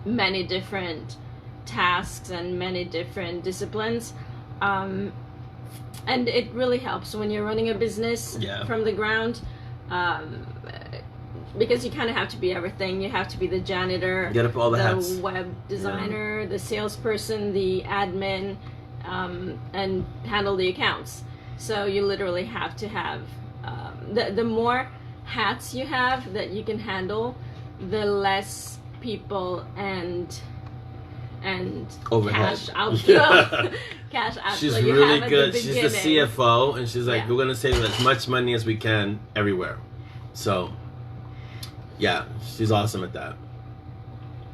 many different tasks and many different disciplines. And it really helps when you're running a business from the ground. Because you kind of have to be everything. You have to be the janitor, get up all the hats, web designer, the salesperson, the admin, and handle the accounts. So you literally have to have the more hats you have that you can handle, the less people and overhead. Cash outflow. Cash outflow. She's you really have good. The She's the CFO, and she's like, we're gonna save as much money as we can everywhere. So, yeah, she's awesome at that.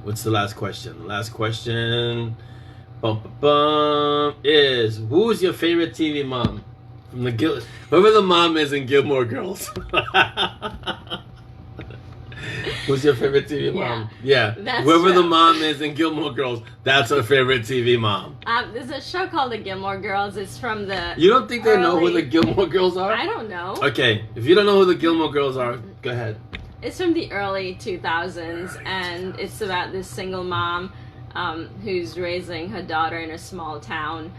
What's the last question? The last question, is who's your favorite TV mom from the whoever the mom is in Gilmore Girls? Who's your favorite TV mom? Yeah, whoever the mom is in Gilmore Girls, that's her favorite TV mom. There's a show called The Gilmore Girls. It's from the. You don't think they know who the Gilmore Girls are? I don't know. Okay, if you don't know who the Gilmore Girls are, go ahead. It's from the early 2000s, and it's about this single mom who's raising her daughter in a small town,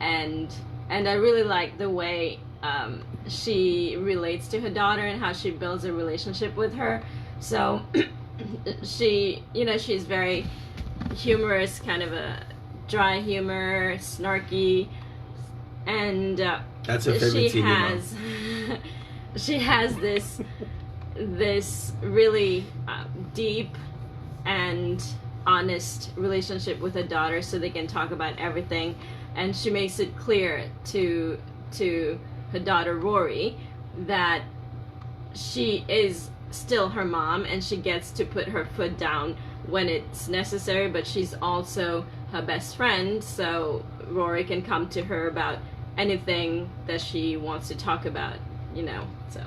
and I really like the way she relates to her daughter and how she builds a relationship with her. So she's very humorous, kind of a dry humor, snarky, and that's her favorite TV mom. She has this really deep and honest relationship with her daughter, so they can talk about everything, and she makes it clear to her daughter Rory that she is still her mom and she gets to put her foot down when it's necessary, but she's also her best friend, so Rory can come to her about anything that she wants to talk about, so.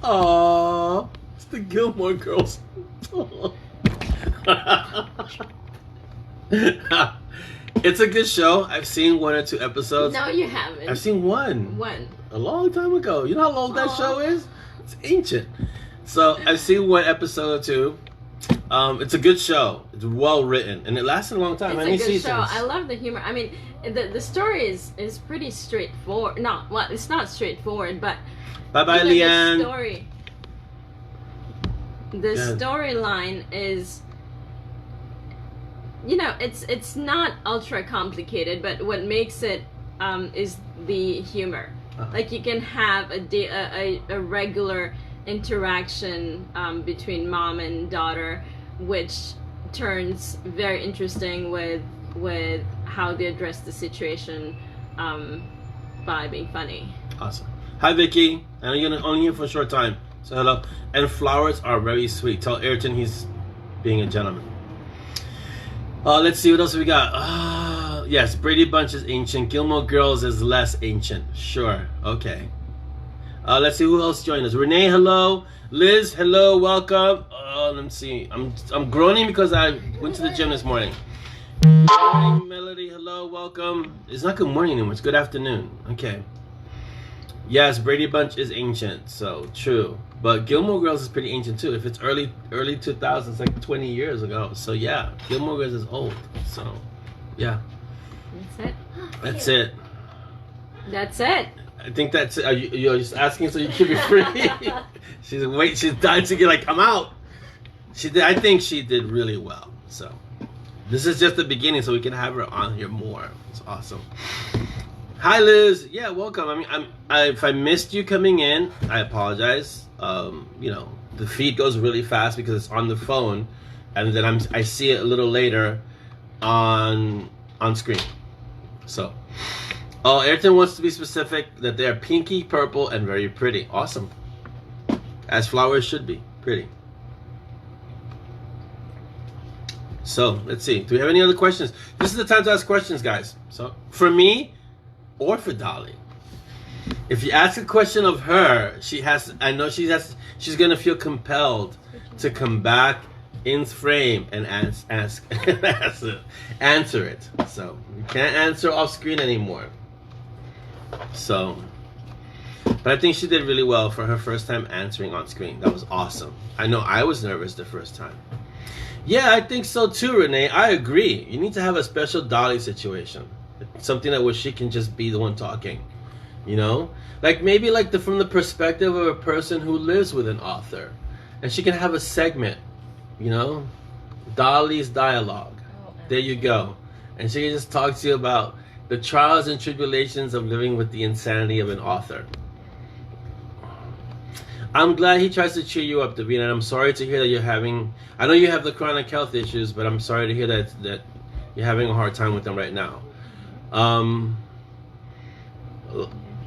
Aww, it's the Gilmore Girls. It's a good show. I've seen 1 or 2 episodes. No, you haven't. I've seen one. When? A long time ago. You know how long that show is? It's ancient. So I've seen 1 episode or 2. It's a good show. It's well written, and it lasted a long time. It's a good show. I love the humor. I mean, the story is pretty straightforward. It's not straightforward, but bye, Leanne. The storyline is, it's not ultra complicated, but what makes it is the humor. Like you can have a regular interaction between mom and daughter, which turns very interesting with how they address the situation by being funny. Awesome. Hi, Vicky. I know you're only here for a short time, so hello. And flowers are very sweet. Tell Ayrton he's being a gentleman. Let's see what else we got. Yes, Brady Bunch is ancient. Gilmore Girls is less ancient. Sure. Okay. Let's see who else joined us. Renee, hello. Liz, hello. Welcome. Let me see. I'm groaning because I went to the gym this morning. Good morning, Melody. Hello, welcome. It's not good morning anymore. It's good afternoon. Okay. Yes, Brady Bunch is ancient, so true. But Gilmore Girls is pretty ancient too. If it's early 2000s, like 20 years ago. So yeah, Gilmore Girls is old. So yeah. That's it. That's it. That's it. I think that's it. You're just asking so you can be free. She's dying to get come out. She did. I think she did really well. So this is just the beginning, so we can have her on here more. It's awesome. Hi, Liz. Yeah, welcome. I mean, if I missed you coming in, I apologize. The feed goes really fast because it's on the phone, and then I see it a little later on screen. So, Ayrton wants to be specific that they are pinky purple and very pretty. Awesome. As flowers should be pretty. So let's see. Do we have any other questions? This is the time to ask questions, guys. So for me, or for Dolly, if you ask a question of her, she's gonna feel compelled to come back in frame and answer it. So you can't answer off screen anymore. So, but I think she did really well for her first time answering on screen. That was awesome. I know I was nervous the first time. Yeah, I think so too, Renee. I agree. You need to have a special Dolly situation. Something where she can just be the one talking. Maybe from the perspective of a person who lives with an author. And she can have a segment, Dolly's dialogue. There you go. And she can just talk to you about the trials and tribulations of living with the insanity of an author. I'm glad he tries to cheer you up, Davina, and I'm sorry to hear that you're having... I know you have the chronic health issues, but I'm sorry to hear that you're having a hard time with them right now.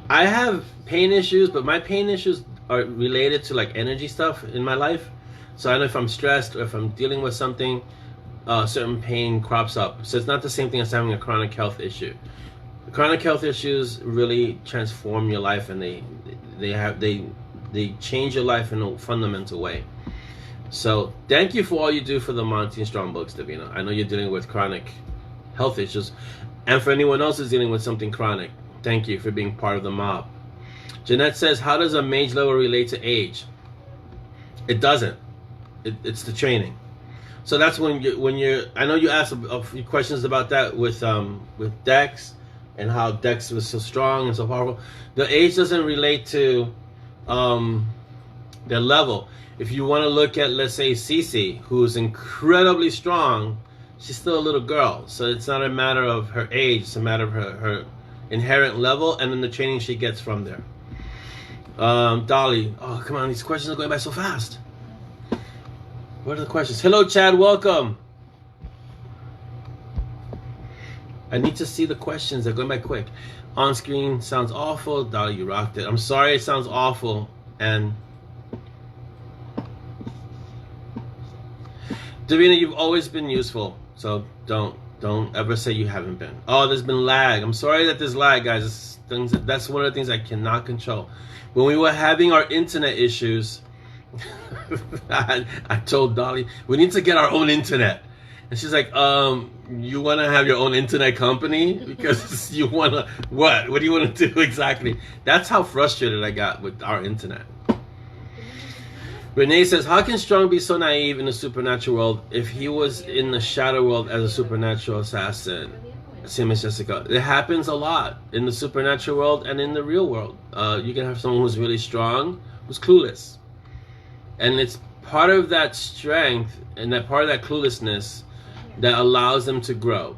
I have pain issues, but my pain issues are related to energy stuff in my life. So I don't know if I'm stressed or if I'm dealing with something, certain pain crops up. So it's not the same thing as having a chronic health issue. Chronic health issues really transform your life, and they change your life in a fundamental way. So thank you for all you do for the Monty and Strong books, Davina. I know you're dealing with chronic health issues, and for anyone else who's dealing with something chronic, thank you for being part of the mob. Jeanette says, how does a mage level relate to age? It doesn't. It's the training. So that's when you're. I know you asked a few questions about that with Dex and how Dex was so strong and so powerful. The age doesn't relate to their level. If you want to look at, let's say, Cece, who's incredibly strong, she's still a little girl. So it's not a matter of her age, it's a matter of her inherent level and then the training she gets from there. Dolly, oh, come on, these questions are going by so fast. What are the questions? Hello, Chad, welcome. I need to see the questions. They're going by quick. On screen sounds awful. Dolly, you rocked it. I'm sorry it sounds awful. And Davina, you've always been useful. So don't ever say you haven't been. Oh, there's been lag. I'm sorry that there's lag, guys. That's one of the things I cannot control. When we were having our internet issues, I told Dolly, we need to get our own internet. And she's like, you want to have your own internet company? Because you want to, what? What do you want to do exactly? That's how frustrated I got with our internet. Renee says, how can Strong be so naive in the supernatural world if he was in the shadow world as a supernatural assassin? Same as Jessica. It happens a lot in the supernatural world and in the real world. You can have someone who's really strong, who's clueless. And it's part of that strength and that part of that cluelessness that allows them to grow.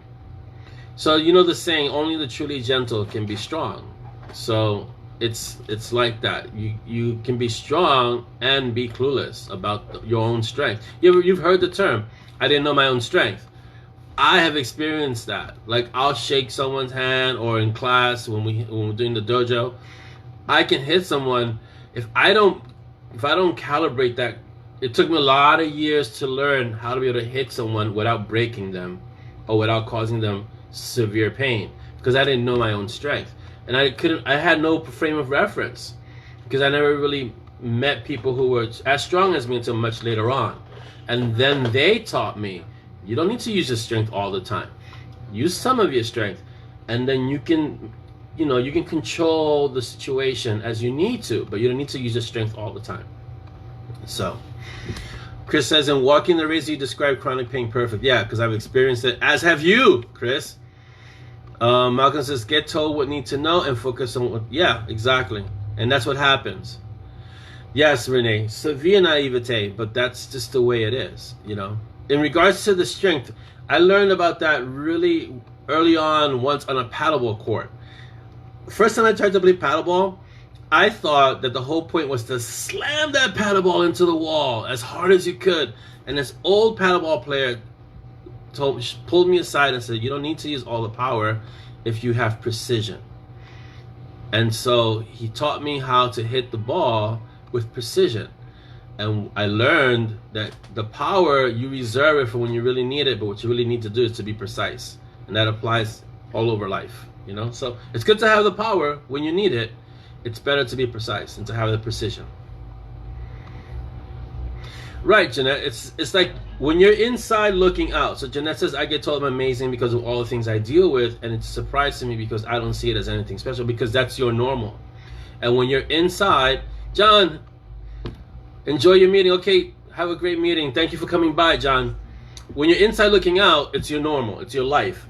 So you know the saying, only the truly gentle can be strong. So it's like that. You can be strong and be clueless about your own strength. You've heard the term, I didn't know my own strength. I have experienced that. Like, I'll shake someone's hand, or in class when we're doing the dojo, I can hit someone. If I don't calibrate that, it took me a lot of years to learn how to be able to hit someone without breaking them or without causing them severe pain, because I didn't know my own strength. And I had no frame of reference, because I never really met people who were as strong as me until much later on. And then they taught me, You don't need to use your strength all the time. Use some of your strength, and then you can, you can control the situation as you need to, but you don't need to use your strength all the time. So, Chris says, in Walking the Razor, you describe chronic pain perfect. Yeah, because I've experienced it, as have you, Chris. Malcolm says, get told what need to know and focus on what, yeah, exactly. And that's what happens. Yes, Renee, severe naivete, but that's just the way it is, In regards to the strength, I learned about that really early on once on a paddleball court. First time I tried to play paddleball, I thought that the whole point was to slam that paddleball into the wall as hard as you could. And this old paddleball player pulled me aside and said, you don't need to use all the power if you have precision. And so he taught me how to hit the ball with precision. And I learned that the power, you reserve it for when you really need it, but what you really need to do is to be precise. And that applies all over life, So it's good to have the power when you need it. It's better to be precise and to have the precision. Right, Jeanette. It's like when you're inside looking out. So Jeanette says, I get told I'm amazing because of all the things I deal with, and it's surprising me because I don't see it as anything special, because that's your normal. And when you're inside, John, enjoy your meeting. Okay, have a great meeting. Thank you for coming by, John. When you're inside looking out, it's your normal. It's your life.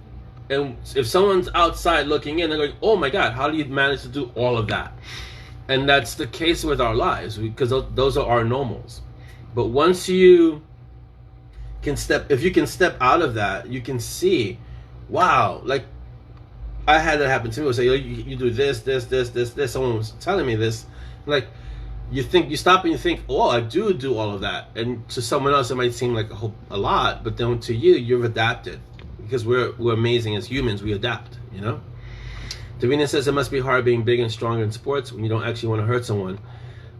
And if someone's outside looking in, they're going, oh my God, how do you manage to do all of that? And that's the case with our lives, because those are our normals. But once you can if you can step out of that, you can see, wow, like I had that happen to me. I say, you do this. Someone was telling me this. Like, you stop and you think, oh, I do all of that. And to someone else, it might seem like a lot, but then to you, you've adapted. Because we're amazing as humans, we adapt, Davina says, it must be hard being big and stronger in sports when you don't actually want to hurt someone.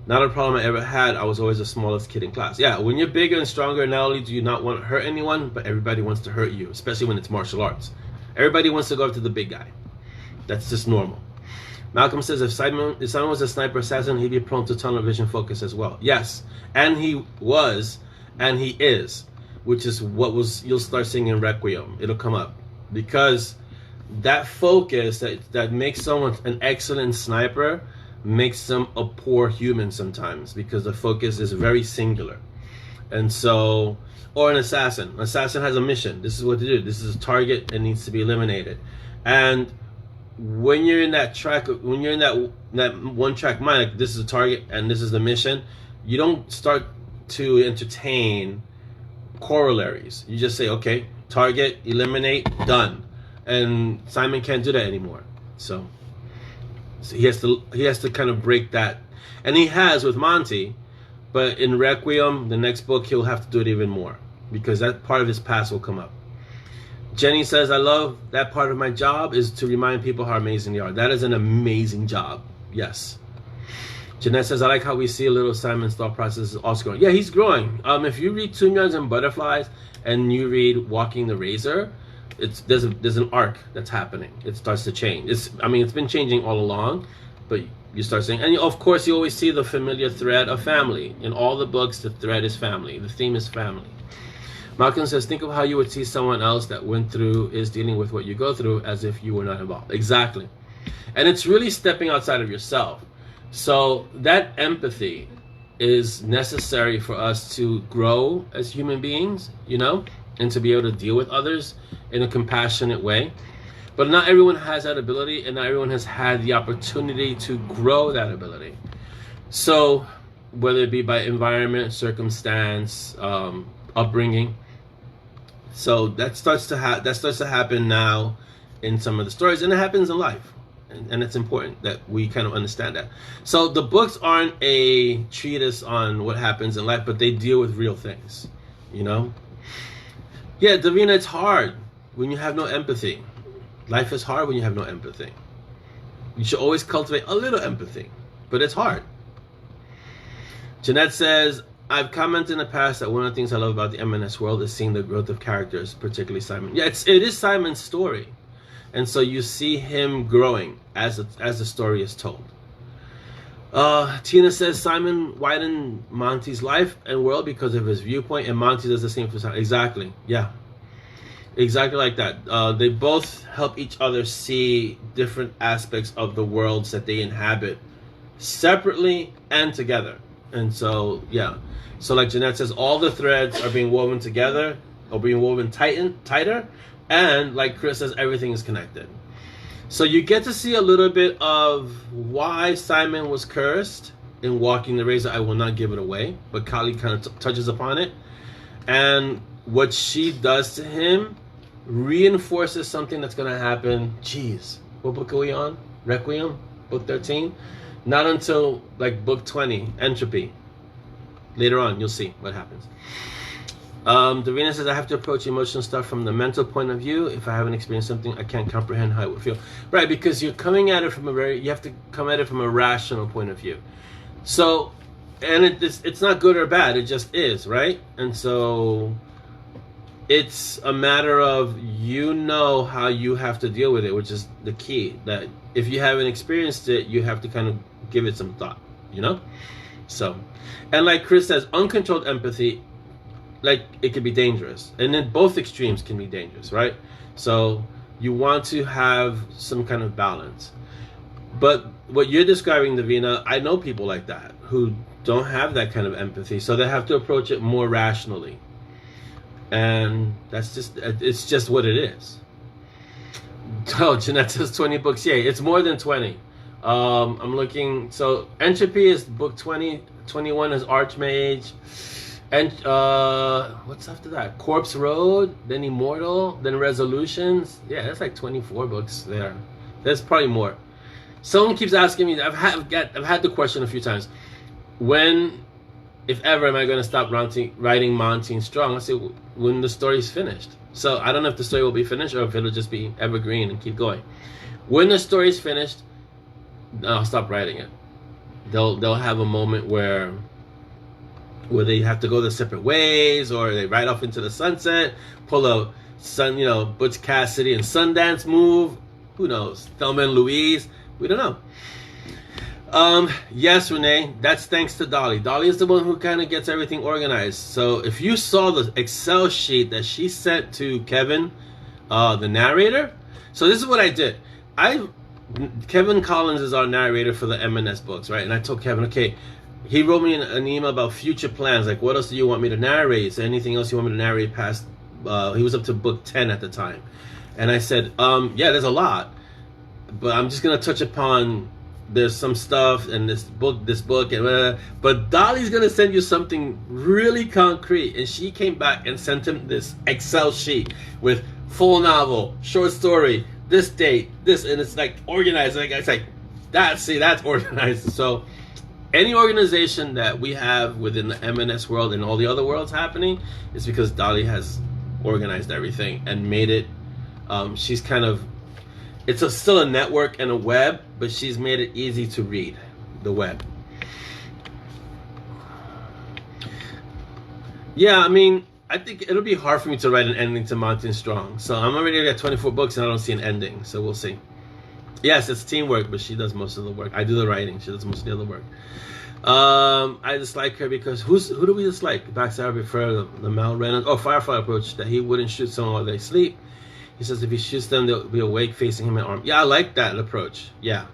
Not a problem I ever had. I was always the smallest kid in class. Yeah, when you're bigger and stronger, not only do you not want to hurt anyone, but everybody wants to hurt you, especially when it's martial arts. Everybody wants to go up to the big guy. That's just normal. Malcolm says, if Simon was a sniper assassin, he'd be prone to tunnel vision focus as well. Yes, and he was, and he is, which is you'll start seeing in Requiem. It'll come up. Because that focus that makes someone an excellent sniper makes them a poor human sometimes, because the focus is very singular. And so, or an assassin has a mission. This is what to do. This is a target that needs to be eliminated. And when you're in that track, when you're in that one track mind, like this is a target and this is the mission, you don't start to entertain corollaries. You just say, okay, target, eliminate, done. And Simon can't do that anymore. So he has to kind of break that, and he has with Monty, but in Requiem, the next book, he'll have to do it even more, because that part of his past will come up. Jenny says, I love that part of my job is to remind people how amazing they are. That is an amazing job. Yes. Jeanette says, I like how we see a little Simon's thought process is also growing. Yeah, he's growing. If you read Two Millions and Butterflies and you read Walking the Razor, there's an arc that's happening. It starts to change. It's been changing all along, but you start seeing, and of course you always see the familiar thread of family. In all the books, the thread is family. The theme is family. Malcolm says, think of how you would see someone else that is dealing with what you go through as if you were not involved. Exactly. And it's really stepping outside of yourself. So that empathy is necessary for us to grow as human beings, and to be able to deal with others in a compassionate way. But not everyone has that ability, and not everyone has had the opportunity to grow that ability. So whether it be by environment, circumstance, upbringing. So that starts to happen now in some of the stories, and it happens in life. And it's important that we kind of understand that. So the books aren't a treatise on what happens in life, but they deal with real things, Yeah, Davina, it's hard when you have no empathy. Life is hard when you have no empathy. You should always cultivate a little empathy, but it's hard. Jeanette says, I've commented in the past that one of the things I love about the M&S world is seeing the growth of characters, particularly Simon. Yeah, it is Simon's story. And so you see him growing as the story is told. Tina says, Simon widened Monty's life and world because of his viewpoint, and Monty does the same for Simon. Exactly, yeah. Exactly like that. They both help each other see different aspects of the worlds that they inhabit, separately and together. And so, yeah. So like Jeanette says, all the threads are being woven together, or being woven tighter. And like Chris says, everything is connected. So you get to see a little bit of why Simon was cursed in Walking the Razor. I will not give it away, but Kali kind of touches upon it. And what she does to him reinforces something that's going to happen. Jeez, what book are we on? Requiem, book 13? Not until like book 20, Entropy. Later on, you'll see what happens. Davina says, I have to approach emotional stuff from the mental point of view. If I haven't experienced something, I can't comprehend how it would feel. Right, because you're coming at it from you have to come at it from a rational point of view. So, and it's not good or bad, it just is, right? And so, it's a matter of how you have to deal with it, which is the key. That if you haven't experienced it, you have to kind of give it some thought, So, and like Chris says, uncontrolled empathy, like it could be dangerous, and then both extremes can be dangerous, right? So you want to have some kind of balance. But what you're describing, Davina, I know people like that who don't have that kind of empathy, so they have to approach it more rationally, and it's just what it is. Oh, Jeanette says 20 books. Yeah, it's more than 20. I'm looking. So Entropy is book 20. 21 is Archmage. And what's after that? Corpse Road, then Immortal, then Resolutions. Yeah, that's like 24 books there. There's probably more. Someone keeps asking me. I've had the question a few times. When, if ever, am I going to stop writing Monty and Strong? I say when the story's finished. So I don't know if the story will be finished or if it'll just be evergreen and keep going. When the story's finished, I'll stop writing it. They'll have a moment where they have to go their separate ways, or they ride off into the sunset, pull a Butch Cassidy and Sundance move. Who knows? Thelma and Louise. We don't know. Yes, Renee, that's thanks to Dolly. Dolly is the one who kind of gets everything organized. So if you saw the Excel sheet that she sent to Kevin, the narrator. So this is what I did. Kevin Collins is our narrator for the M&S books, right? And I told Kevin, okay, he wrote me an email about future plans. Like, what else do you want me to narrate? Is there anything else you want me to narrate past? He was up to book 10 at the time. And I said, yeah, there's a lot. But I'm just going to touch upon, there's some stuff in this book. And but Dolly's going to send you something really concrete. And she came back and sent him this Excel sheet with full novel, short story, this date, this. And it's like organized. Like, it's like, that's organized. So any organization that we have within the M&S world and all the other worlds happening is because Dolly has organized everything and made it. She's kind of, still a network and a web, but she's made it easy to read the web. Yeah, I mean, I think it'll be hard for me to write an ending to Monty and Strong. So I'm already at 24 books and I don't see an ending. So we'll see. Yes, it's teamwork, but she does most of the work. I do the writing. She does most of the other work. I dislike her because who do we dislike? Backstab prefer the Mal Reynolds. Oh, Firefly approach that he wouldn't shoot someone while they sleep. He says if he shoots them, they'll be awake facing him in arm. Yeah, I like that approach. Yeah.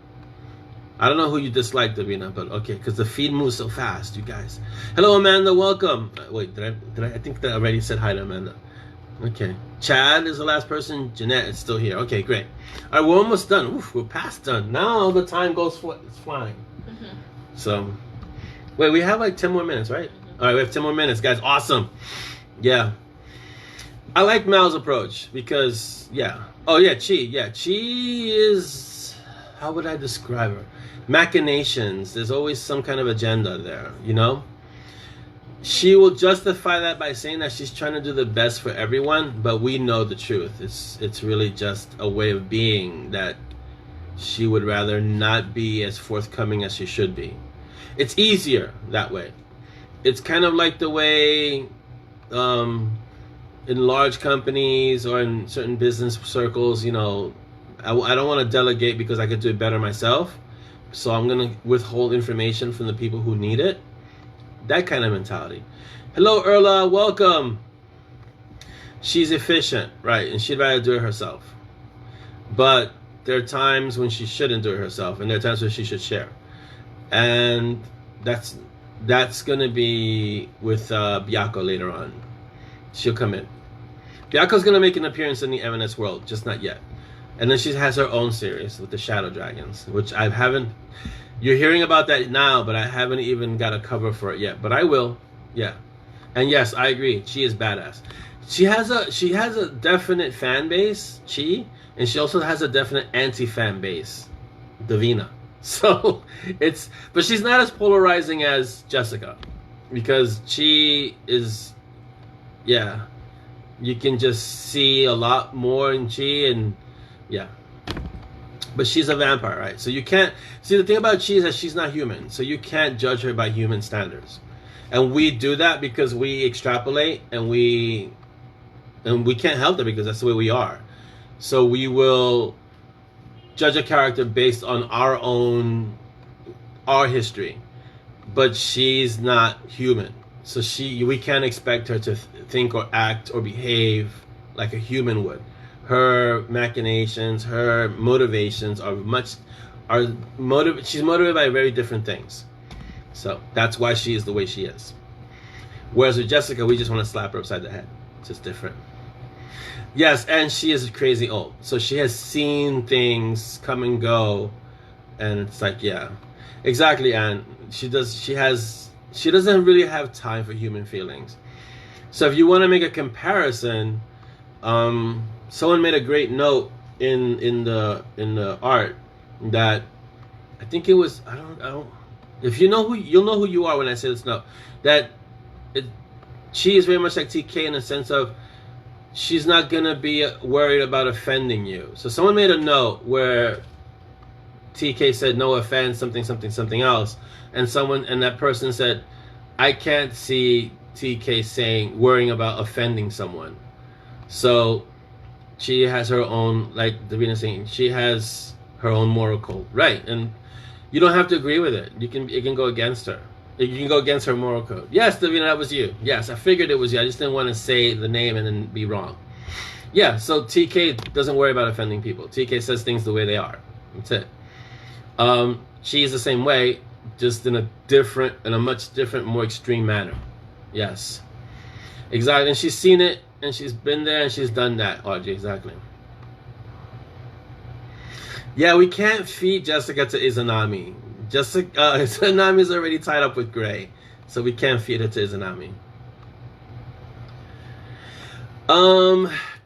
I don't know who you dislike, Davina, but okay, because the feed moves so fast, you guys. Hello, Amanda. Welcome. Wait, did I think that I already said hi to Amanda. Okay. Chad is the last person. Jeanette is still here. Okay, great. All right, we're almost done. Oof, we're past done. Now the time goes it's flying. Mm-hmm. So, wait, we have like 10 more minutes, right? Mm-hmm. All right, we have 10 more minutes, guys. Awesome. Yeah. I like Mal's approach because, yeah. Oh, yeah, Chi. Yeah, Chi is, how would I describe her? Machinations. There's always some kind of agenda there, you know? She will justify that by saying that she's trying to do the best for everyone, but we know the truth. It's really just a way of being that she would rather not be as forthcoming as she should be. It's easier that way. It's kind of like the way in large companies or in certain business circles, you know, I don't want to delegate because I could do it better myself. So I'm going to withhold information from the people who need it. That kind of mentality. Hello, Erla. Welcome. she's efficient, right? And she'd rather do it herself. But there are times when she shouldn't do it herself, and there are times when she should share. And that's gonna be with Byako later on. She'll come in. Byako's gonna make an appearance in the M&S world, just not yet. And then she has her own series with the Shadow Dragons, which I haven't. You're hearing about that now, but I haven't even got a cover for it yet. But I will, yeah. And yes, I agree. She is badass. She has a definite fan base, Chi, and she also has a definite anti-fan base, Davina. So but she's not as polarizing as Jessica, because Chi is, yeah, you can just see a lot more in Chi, and yeah. But she's a vampire, right? So you can't see, the thing about Chi is that she's not human, so you can't judge her by human standards, and we do that because we extrapolate, and we can't help that because that's the way we are. So we will judge a character based on our history, but she's not human, so we can't expect her to think or act or behave like a human would. Her machinations, her motivations she's motivated by very different things. So that's why she is the way she is. Whereas with Jessica, we just want to slap her upside the head. It's just different. Yes, and she is crazy old, so she has seen things come and go, and it's like, yeah, exactly. And she doesn't really have time for human feelings. So if you want to make a comparison, someone made a great note in the art that I think it was, I don't if you know you'll know who you are when I say this note, that she is very much like TK in the sense of she's not gonna be worried about offending you. So someone made a note where TK said no offense, something else, and that person said, I can't see TK worrying about offending someone. So she has her own, like Davina saying, she has her own moral code, right? And you don't have to agree with it. It can go against her. You can go against her moral code. Yes, Davina, that was you. Yes, I figured it was you. I just didn't want to say the name and then be wrong. Yeah, so TK doesn't worry about offending people. TK says things the way they are. That's it. She's the same way, just in a much different, more extreme manner. Yes. Exactly. And she's seen it, and she's been there, and she's done that, Audrey. Exactly. Yeah, we can't feed Jessica to Izanami. Izanami is already tied up with Gray, so we can't feed her to Izanami.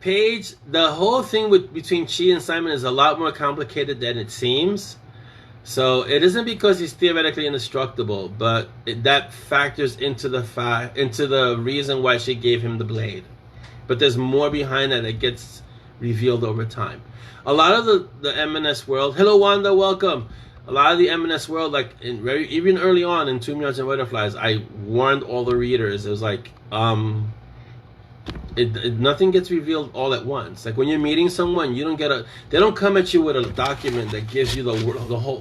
Paige, the whole thing between Chi and Simon is a lot more complicated than it seems. So it isn't because he's theoretically indestructible, but that factors into the reason why she gave him the blade. But there's more behind that gets revealed over time. A lot of the M&S world, hello Wanda, welcome. A lot of the M&S world, like even early on in Tomb Yards and Butterflies, I warned all the readers. It was like, nothing gets revealed all at once. Like when you're meeting someone, they don't come at you with a document that gives you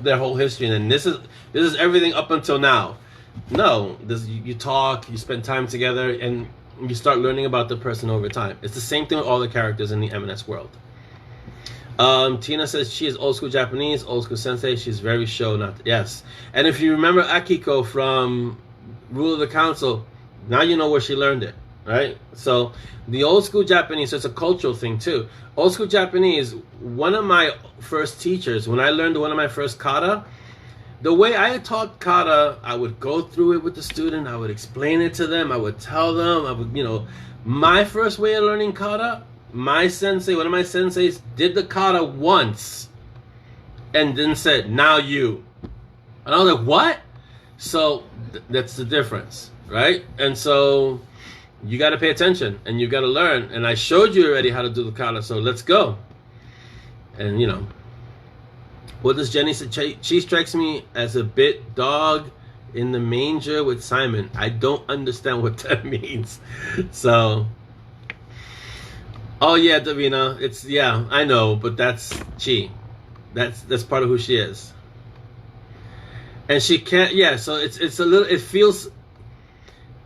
their whole history, and then this is everything up until now. No, you talk, you spend time together, and you start learning about the person over time. It's the same thing with all the characters in the M&S world. Tina says she is old school Japanese, old school sensei. She's very show, not yes. And if you remember Akiko from Rule of the Council, now you know where she learned it, right? So the old school Japanese, so it's a cultural thing too. Old school Japanese, one of my first teachers, when I learned one of my first kata, the way I taught kata, I would go through it with the student, I would explain it to them, I would tell them, my first way of learning kata, my sensei, one of my senseis, did the kata once and then said, now you. And I was like, what? So that's the difference, right? And so you got to pay attention and you got to learn. And I showed you already how to do the kata, so let's go. And what does Jenny say? She strikes me as a bit dog in the manger with Simon. I don't understand what that means. So, oh yeah, Davina, I know, but that's Chi. That's part of who she is. And she can't, so it's a little, it feels,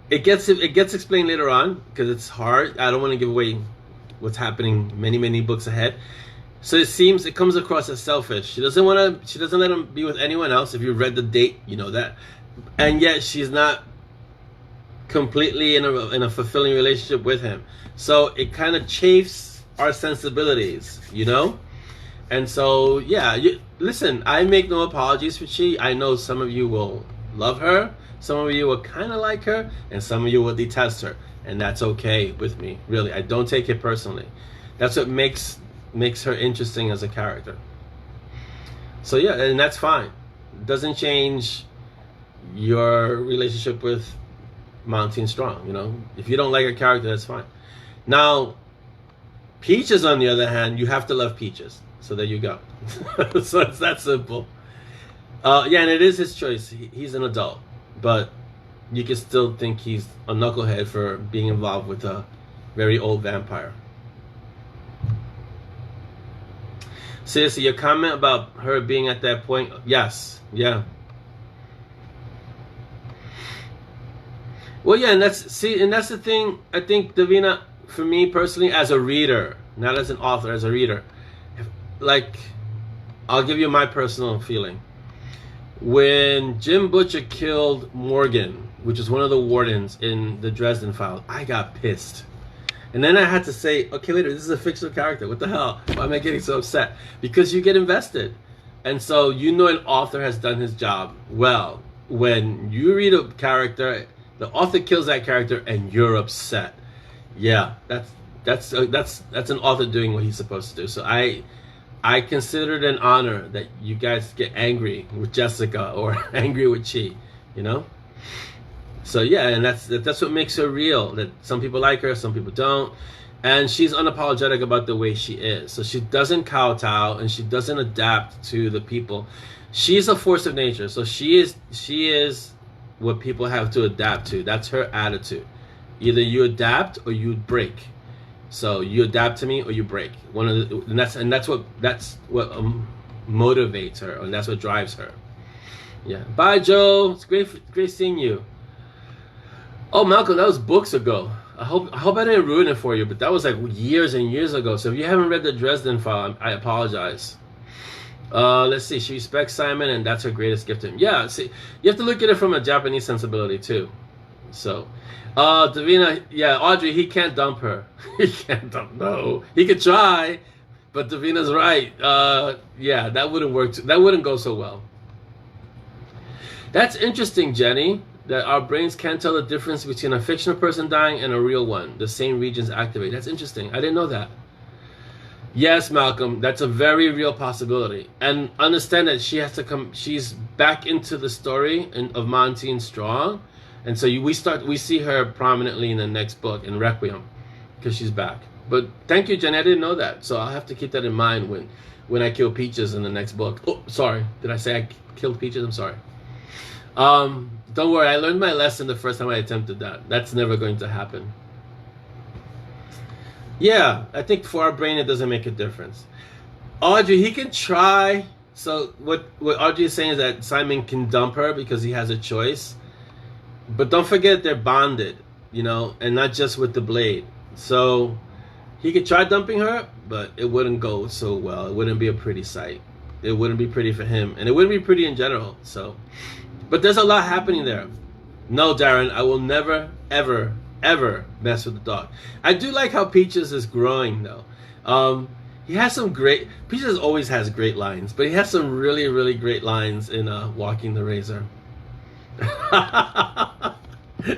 it gets explained later on because it's hard. I don't want to give away what's happening many books ahead. So it comes across as selfish. She doesn't let him be with anyone else. If you read the date, you know that. And yet she's not completely in a fulfilling relationship with him. So it kind of chafes our sensibilities, you know? And so, yeah, listen, I make no apologies for Chi. I know some of you will love her, some of you will kind of like her, and some of you will detest her. And that's okay with me, really. I don't take it personally. That's what makes her interesting as a character. So yeah, and that's fine. It doesn't change your relationship with Monty and Strong, you know? If you don't like a character, that's fine. Now, Peaches, on the other hand, you have to love Peaches. So there you go. So it's that simple. Yeah, and it is his choice. He's an adult. But you can still think he's a knucklehead for being involved with a very old vampire. Seriously, your comment about her being at that point, yes, yeah. Well, yeah, and that's the thing. I think, Davina, for me personally, as a reader, not as an author, as a reader, like, I'll give you my personal feeling. When Jim Butcher killed Morgan, which is one of the wardens in the Dresden Files, I got pissed. And then I had to say, okay, wait, this is a fictional character. What the hell? Why am I getting so upset? Because you get invested. And so you know an author has done his job well. When you read a character, the author kills that character and you're upset. Yeah, that's an author doing what he's supposed to do. So I consider it an honor that you guys get angry with Jessica or angry with Chi, you know? So yeah, and that's what makes her real. That some people like her, some people don't, and she's unapologetic about the way she is. So she doesn't kowtow and she doesn't adapt to the people. She's a force of nature. So she is what people have to adapt to. That's her attitude. Either you adapt or you break. So you adapt to me or you break. And that's what motivates her, and that's what drives her. Yeah. Bye, Joe. It's great seeing you. Oh, Malcolm, that was books ago. I hope I didn't ruin it for you, but that was like years and years ago. So if you haven't read the Dresden File, I apologize. Let's see. She respects Simon, and that's her greatest gift to him. Yeah, see, you have to look at it from a Japanese sensibility too. So, Davina, yeah, Audrey, he can't dump her. He can't dump. No, he could try, but Davina's right. Yeah, that wouldn't work. That wouldn't go so well. That's interesting, Jenny. That our brains can't tell the difference between a fictional person dying and a real one. The same regions activate. That's interesting. I didn't know that. Yes, Malcolm, that's a very real possibility. And understand that she has to come. She's back into the story of Monty and Strong, and so we see her prominently in the next book in Requiem, because she's back. But thank you, Jenny. I didn't know that, so I'll have to keep that in mind when I kill Peaches in the next book. Oh, sorry. Did I say I killed Peaches? I'm sorry. Don't worry, I learned my lesson the first time I attempted that. That's never going to happen. Yeah, I think for our brain, it doesn't make a difference. Audrey, he can try. So what Audrey is saying is that Simon can dump her because he has a choice. But don't forget they're bonded, you know, and not just with the blade. So he could try dumping her, but it wouldn't go so well. It wouldn't be a pretty sight. It wouldn't be pretty for him. And it wouldn't be pretty in general, so... But there's a lot happening there. No, Darren, I will never, ever, ever mess with the dog. I do like how Peaches is growing, though. He has some great... Peaches always has great lines, but he has some really, really great lines in Walking the Razor.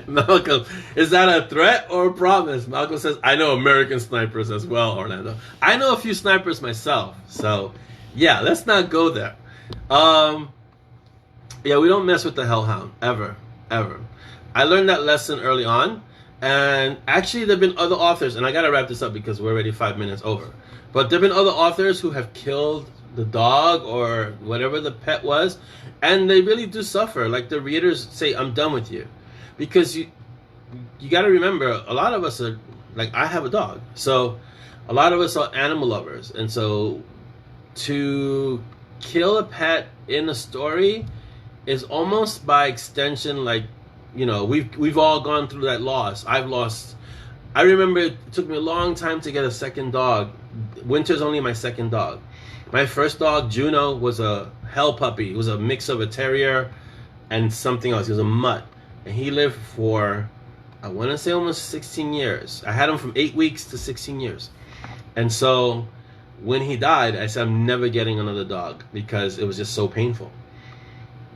Malcolm, is that a threat or a promise? Malcolm says, I know American snipers as well, Orlando. I know a few snipers myself, so yeah, let's not go there. Yeah, we don't mess with the Hellhound, ever, ever. I learned that lesson early on, and actually there have been other authors, and I gotta wrap this up because we're already 5 minutes over, but there have been other authors who have killed the dog or whatever the pet was, and they really do suffer. Like the readers say, I'm done with you. Because you gotta remember, a lot of us are, like I have a dog, so a lot of us are animal lovers, and so to kill a pet in a story is almost by extension, like, you know, we've all gone through that loss. I've lost I remember it took me a long time to get a second dog. Winter's only my second dog. My first dog, Juno, was a hell puppy. It was a mix of a terrier and something else. He was a mutt. And he lived for, I want to say, almost 16 years. I had him from 8 weeks to 16 years. And so when he died, I said, I'm never getting another dog because it was just so painful.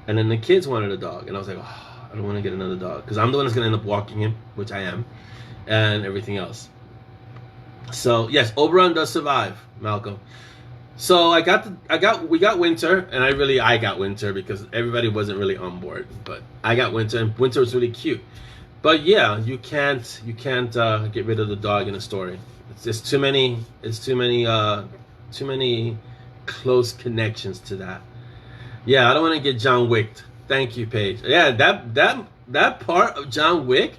And then the kids wanted a dog. And I was like, oh, I don't want to get another dog because I'm the one that's going to end up walking him, which I am, and everything else. So yes, Oberon does survive, Malcolm. So we got Winter, and I got Winter because everybody wasn't really on board, but I got Winter, and Winter was really cute. But yeah, you can't get rid of the dog in a story. It's just too many close connections to that. Yeah, I don't want to get John Wicked. Thank you, Paige. Yeah, that part of John Wick,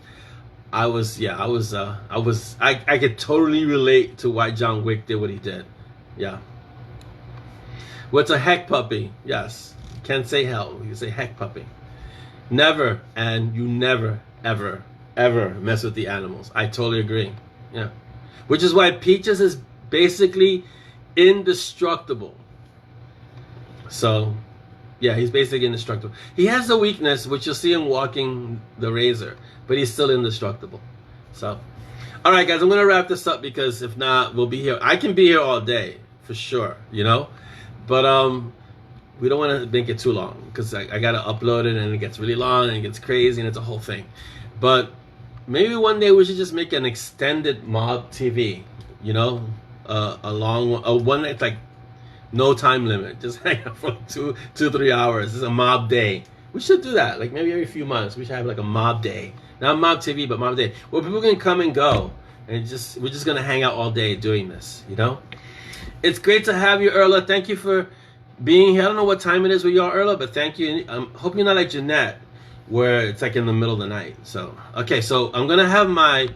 I could totally relate to why John Wick did what he did. Yeah. What's a heck puppy? Yes. Can't say hell. You can say heck puppy. Never, and you never, ever, ever mess with the animals. I totally agree. Yeah. Which is why Peaches is basically indestructible. So, yeah, he's basically indestructible. He has a weakness, which you'll see him walking the razor, but he's still indestructible. So, all right, guys, I'm going to wrap this up because if not, we'll be here. I can be here all day, for sure, you know? But we don't want to make it too long because I got to upload it and it gets really long and it gets crazy and it's a whole thing. But maybe one day we should just make an extended mob TV, you know? One that's like no time limit. Just hang out for 3 hours. It's a mob day. We should do that. Like maybe every few months we should have like a mob day. Not mob TV, but mob day. Where people can come and go. And we're just going to hang out all day doing this, you know? It's great to have you, Erla. Thank you for being here. I don't know what time it is where you are, Erla, but thank you. I hope you're not like Jeanette, where it's like in the middle of the night. So, okay, so I'm going to have my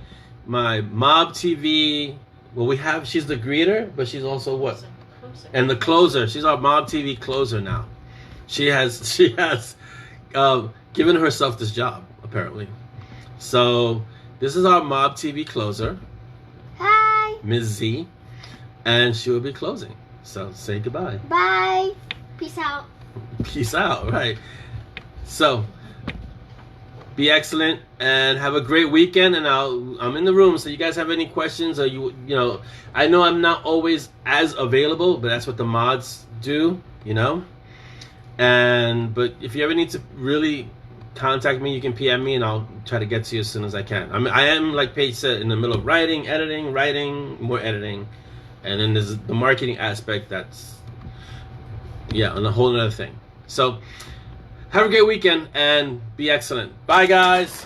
mob TV. Well, she's the greeter, but she's also what? And the closer. She's our mob TV closer now. She has given herself this job, apparently. So, this is our mob TV closer. Hi. Ms. Z. And she will be closing. So say goodbye. Bye. Peace out. Peace out, right. So be excellent and have a great weekend. And I'm in the room, so you guys have any questions or you know, I know I'm not always as available, but that's what the mods do, you know. But if you ever need to really contact me, you can PM me and I'll try to get to you as soon as I can. I am, like Paige said, in the middle of writing, more editing. And then there's the marketing aspect that's, yeah, on a whole other thing. So have a great weekend and be excellent. Bye, guys.